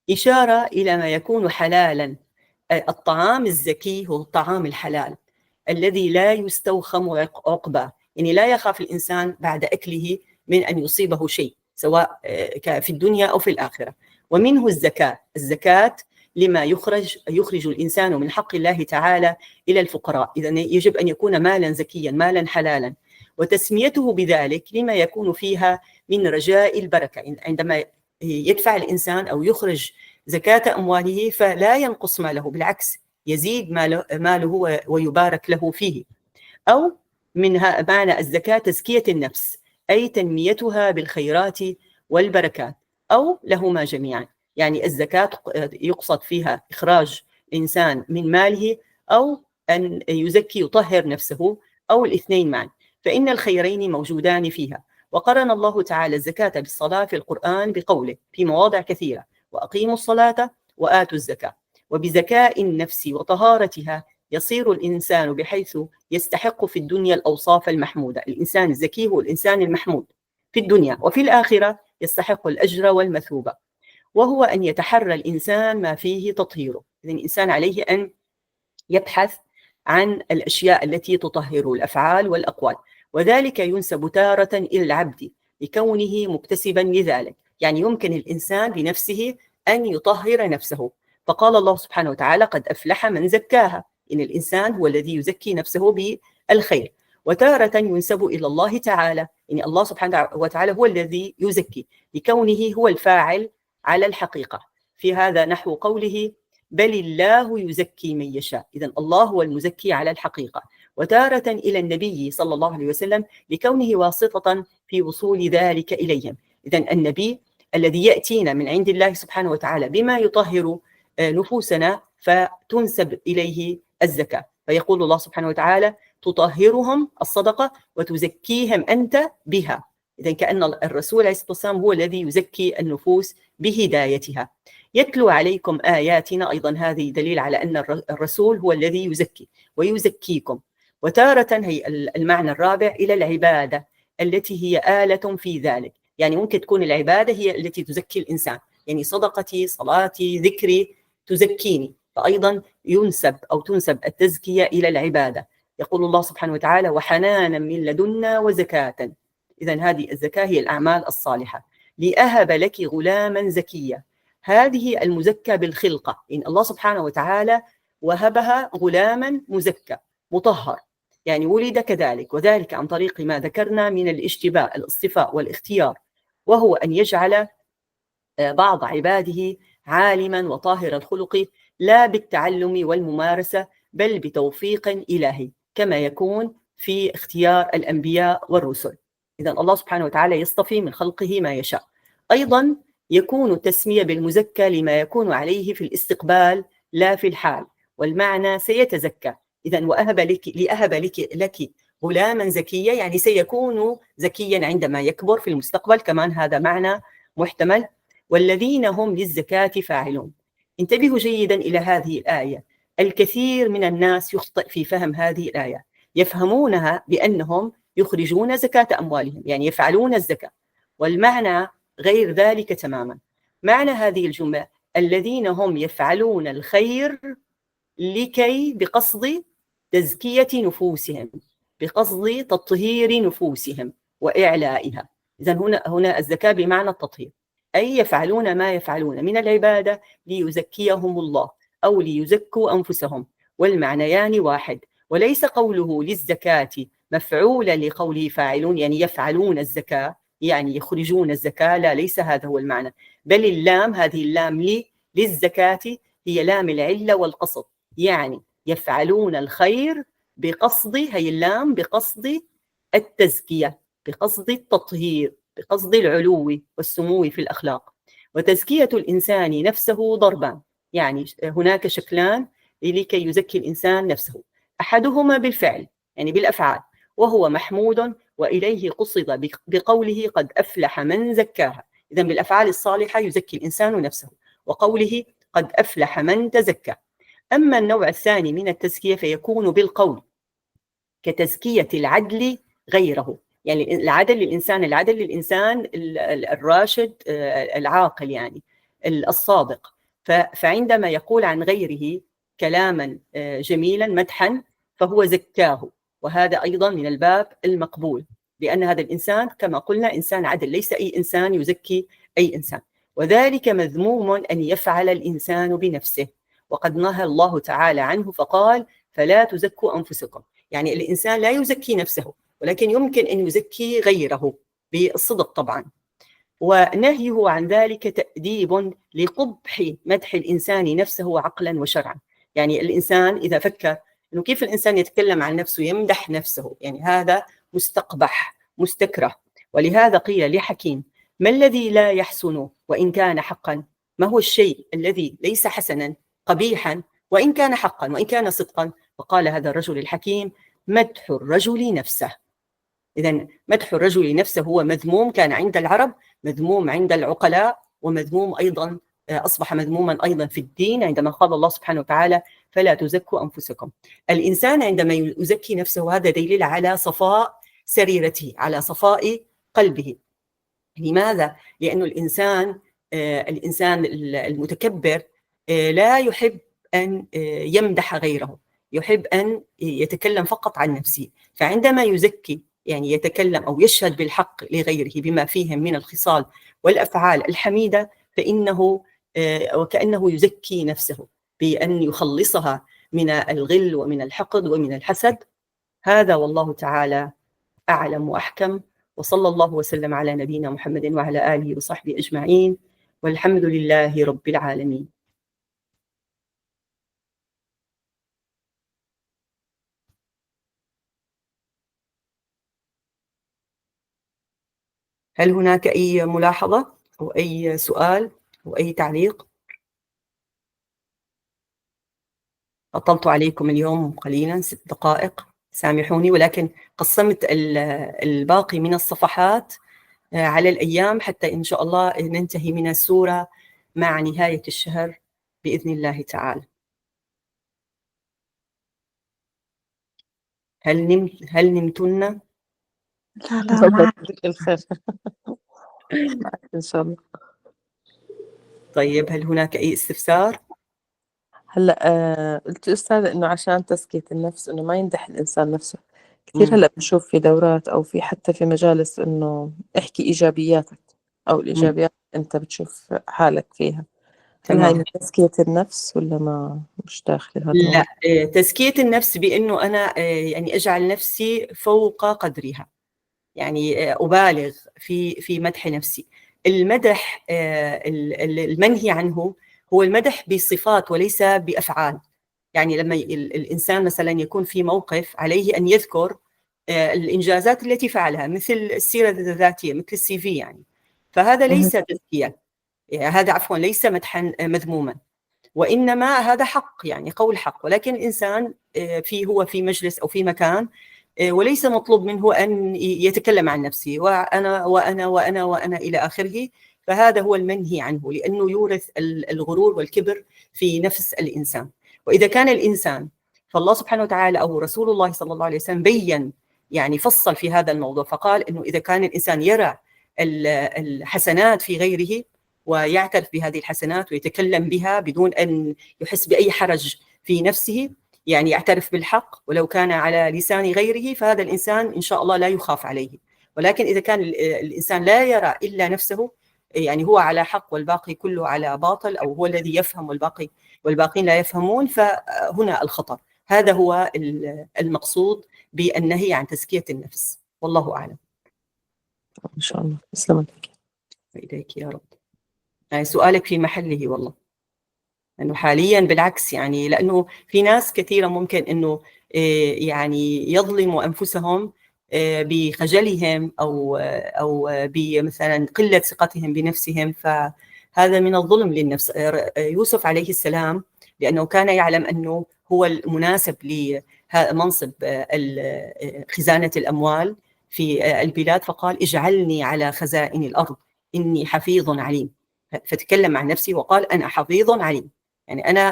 إشارة إلى ما يكون حلالا. الطعام الزكي هو الطعام الحلال الذي لا يستوخم عقباه، يعني لا يخاف الإنسان بعد أكله من أن يصيبه شيء، سواء في الدنيا أو في الآخرة. ومنه الزكاة لما يخرج الإنسان من حق الله تعالى إلى الفقراء. إذن يجب أن يكون مالا زكيا، مالا حلالا، وتسميته بذلك لما يكون فيها من رجاء البركة. عندما يدفع الإنسان أو يخرج زكاة أمواله فلا ينقص ماله، بالعكس يزيد ماله ويبارك له فيه. أو منها معنى الزكاة تزكية النفس، أي تنميتها بالخيرات والبركات، أو لهما جميعا. يعني الزكاة يقصد فيها إخراج إنسان من ماله، أو أن يزكي يطهر نفسه، أو الاثنين معا، فإن الخيرين موجودان فيها. وقرن الله تعالى الزكاة بالصلاة في القرآن بقوله في مواضع كثيرة وأقيموا الصلاة وآتوا الزكاة. وبزكاء النفس وطهارتها يصير الإنسان بحيث يستحق في الدنيا الأوصاف المحمودة. الإنسان الزكي هو الإنسان المحمود في الدنيا، وفي الآخرة يستحق الأجر والمثوبة، وهو أن يتحرى الإنسان ما فيه تطهيره. إذن الإنسان عليه أن يبحث عن الأشياء التي تطهر الأفعال والأقوال، وذلك ينسب تارة إلى العبد لكونه مكتسبا لذلك. يعني يمكن الإنسان بنفسه أن يطهر نفسه، فقال الله سبحانه وتعالى قد أفلح من زكاها، إن الإنسان هو الذي يزكي نفسه بالخير. وتارة ينسب إلى الله تعالى، إن الله سبحانه وتعالى هو الذي يزكي لكونه هو الفاعل على الحقيقة. في هذا نحو قوله بل الله يزكي من يشاء، إذن الله هو المزكي على الحقيقة. وتارة إلى النبي صلى الله عليه وسلم لكونه واسطة في وصول ذلك إليهم. إذن النبي الذي يأتينا من عند الله سبحانه وتعالى بما يطهر نفوسنا، فتنسب إليه الزكاة. فيقول الله سبحانه وتعالى تطهرهم الصدقة وتزكيهم أنت بها. إذن كأن الرسول عليه الصلاة والسلام هو الذي يزكي النفوس بهدايتها. يتلو عليكم آياتنا، أيضا هذه دليل على أن الرسول هو الذي يزكي ويزكيكم. وتارة هي المعنى الرابع إلى العبادة التي هي آلة في ذلك. يعني ممكن تكون العبادة هي التي تزكي الإنسان، يعني صدقتي، صلاتي، ذكري تزكيني، فأيضا تنسب التزكية إلى العبادة. يقول الله سبحانه وتعالى وحنانا من لدنا وزكاة. إذن هذه الزكاة هي الأعمال الصالحة. لأهب لك غلاما زكيا، هذه المزكى بالخلقة، إن الله سبحانه وتعالى وهبها غلاما مزكى مطهر، يعني ولد كذلك، وذلك عن طريق ما ذكرنا من الاشتباء، الاصطفاء والاختيار، وهو أن يجعل بعض عباده عالما وطاهر الخلق، لا بالتعلم والممارسة بل بتوفيق إلهي، كما يكون في اختيار الأنبياء والرسل. إذا الله سبحانه وتعالى يصطفي من خلقه ما يشاء. أيضا يكون التسمية بالمزكى لما يكون عليه في الاستقبال لا في الحال، والمعنى سيتزكى. إذا وأهب لك غلاما زكيا، يعني سيكون زكيا عندما يكبر في المستقبل، كمان هذا معنى محتمل. والذين هم للزكاة فاعلون. انتبهوا جيدا إلى هذه الآية. الكثير من الناس يخطئ في فهم هذه الآية، يفهمونها بأنهم يخرجون زكاة أموالهم، يعني يفعلون الزكاة، والمعنى غير ذلك تماما. معنى هذه الجملة الذين هم يفعلون الخير لكي بقصد تزكية نفوسهم، بقصد تطهير نفوسهم وإعلائها. إذن هنا الزكاة بمعنى التطهير، أي يفعلون ما يفعلون من العبادة ليزكيهم الله أو ليزكوا أنفسهم، والمعنيان واحد. وليس قوله للزكاة مفعولا لقوله فاعلون، يعني يفعلون الزكاة يعني يخرجون الزكاة، لا، ليس هذا هو المعنى، بل اللام، هذه اللام للزكاة هي لام العلة والقصد، يعني يفعلون الخير بقصد، هي اللام بقصد التزكية، بقصد التطهير، بقصد العلو والسمو في الأخلاق. وتزكية الإنسان نفسه ضربان، يعني هناك شكلان لكي يزكي الإنسان نفسه. أحدهما بالفعل، يعني بالأفعال، وهو محمود وإليه قصد بقوله قد أفلح من زكاها. إذن بالأفعال الصالحة يزكي الإنسان نفسه، وقوله قد أفلح من تزكى. أما النوع الثاني من التزكية فيكون بالقول، كتزكية العدل غيره، يعني العدل للإنسان الراشد العاقل، يعني الصادق. فعندما يقول عن غيره كلاما جميلا مدحا فهو زكاه، وهذا أيضا من الباب المقبول، لأن هذا الإنسان كما قلنا إنسان عدل، ليس أي إنسان يزكي أي إنسان. وذلك مذموم أن يفعل الإنسان بنفسه، وقد نهى الله تعالى عنه فقال فلا تزكوا أنفسكم. يعني الإنسان لا يزكي نفسه، ولكن يمكن أن يزكي غيره بالصدق طبعا. ونهيه عن ذلك تأديب لقبح مدح الإنسان نفسه عقلا وشرعا. يعني الإنسان إذا فكر أنه كيف الإنسان يتكلم عن نفسه يمدح نفسه، يعني هذا مستقبح مستكره. ولهذا قيل لحكيم ما الذي لا يحسن وإن كان حقا؟ ما هو الشيء الذي ليس حسنا قبيحا وإن كان حقا وإن كان صدقا؟ وقال هذا الرجل الحكيم مدح الرجل نفسه. إذن مدح الرجل نفسه هو مذموم، كان عند العرب، مذموم عند العقلاء، ومذموم أيضا، أصبح مذموما أيضا في الدين عندما قال الله سبحانه وتعالى فلا تزكوا أنفسكم. الإنسان عندما يزكي نفسه هذا دليل على صفاء سريرته، على صفاء قلبه. لماذا؟ لأن الإنسان المتكبر لا يحب أن يمدح غيره، يحب أن يتكلم فقط عن نفسه. فعندما يزكي، يعني يتكلم أو يشهد بالحق لغيره بما فيهم من الخصال والأفعال الحميدة، فإنه وكأنه يزكي نفسه بأن يخلصها من الغل ومن الحقد ومن الحسد. هذا والله تعالى أعلم وأحكم، وصلى الله وسلم على نبينا محمد وعلى آله وصحبه أجمعين، والحمد لله رب العالمين. هل هناك أي ملاحظة أو أي سؤال أو أي تعليق؟ أطلت عليكم اليوم قليلا 6 دقائق، سامحوني، ولكن قسمت الباقي من الصفحات على الأيام حتى إن شاء الله ننتهي من السورة مع نهاية الشهر بإذن الله تعالى. هل نمتن؟ لا معك الخير. معك إن شاء الله. طيب هل هناك أي استفسار؟ هلا قلت أستاذة إنه عشان تزكية النفس إنه ما يمدح الإنسان نفسه كثير. مم. هلا بنشوف في دورات أو في حتى في مجالس إنه احكي إيجابياتك أو الإيجابيات أنت بتشوف حالك فيها. هل هاي تمام. من تزكية النفس ولا ما مش داخل هذا الموضوع؟ لا، تزكية النفس بأنه أنا يعني أجعل نفسي فوق قدرها، يعني أبالغ في مدح نفسي. المدح المنهي عنه هو المدح بصفات وليس بأفعال. يعني لما الإنسان مثلا يكون في موقف عليه أن يذكر الإنجازات التي فعلها، مثل السيرة الذاتية، مثل السي في يعني، فهذا ليس تزكية، هذا عفوا ليس مدحا مذموما، وإنما هذا حق، يعني قول حق. ولكن الإنسان هو في مجلس أو في مكان وليس مطلوب منه أن يتكلم عن نفسه، وأنا وأنا وأنا وأنا إلى آخره، فهذا هو المنهي عنه، لأنه يورث الغرور والكبر في نفس الإنسان. وإذا كان الإنسان، فالله سبحانه وتعالى أو رسول الله صلى الله عليه وسلم بين، يعني فصل في هذا الموضوع، فقال إنه إذا كان الإنسان يرى الحسنات في غيره ويعترف بهذه الحسنات ويتكلم بها بدون أن يحس بأي حرج في نفسه، يعني يعترف بالحق ولو كان على لسان غيره، فهذا الإنسان إن شاء الله لا يخاف عليه. ولكن إذا كان الإنسان لا يرى إلا نفسه، يعني هو على حق والباقي كله على باطل، أو هو الذي يفهم والباقين لا يفهمون، فهنا الخطر. هذا هو المقصود بالنهي عن تزكية النفس، والله أعلم. إن شاء الله. تسلمت لك. إليك يا رب. يعني سؤالك في محله والله، انه حاليا بالعكس، يعني لانه في ناس كثيره ممكن انه يعني يظلموا انفسهم بخجلهم او بمثلا قله ثقتهم بنفسهم، فهذا من الظلم للنفس. يوسف عليه السلام لانه كان يعلم انه هو المناسب لمنصب خزانه الاموال في البلاد، فقال اجعلني على خزائن الارض اني حفيظ عليم. فتكلم عن نفسه وقال انا حفيظ عليم، يعني أنا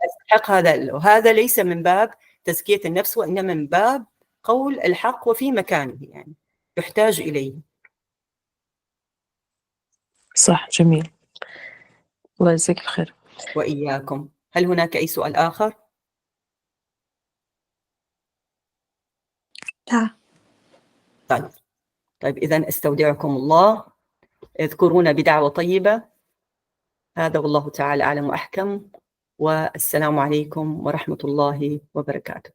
أستحق هذا. وهذا ليس من باب تزكية النفس، وإنما من باب قول الحق وفي مكانه، يعني يحتاج إليه. صح، جميل. الله يجزيك الخير. وإياكم. هل هناك أي سؤال آخر؟ لا. طيب إذن استودعكم الله، اذكرونا بدعوة طيبة. هذا والله تعالى أعلم وأحكم، والسلام عليكم ورحمة الله وبركاته.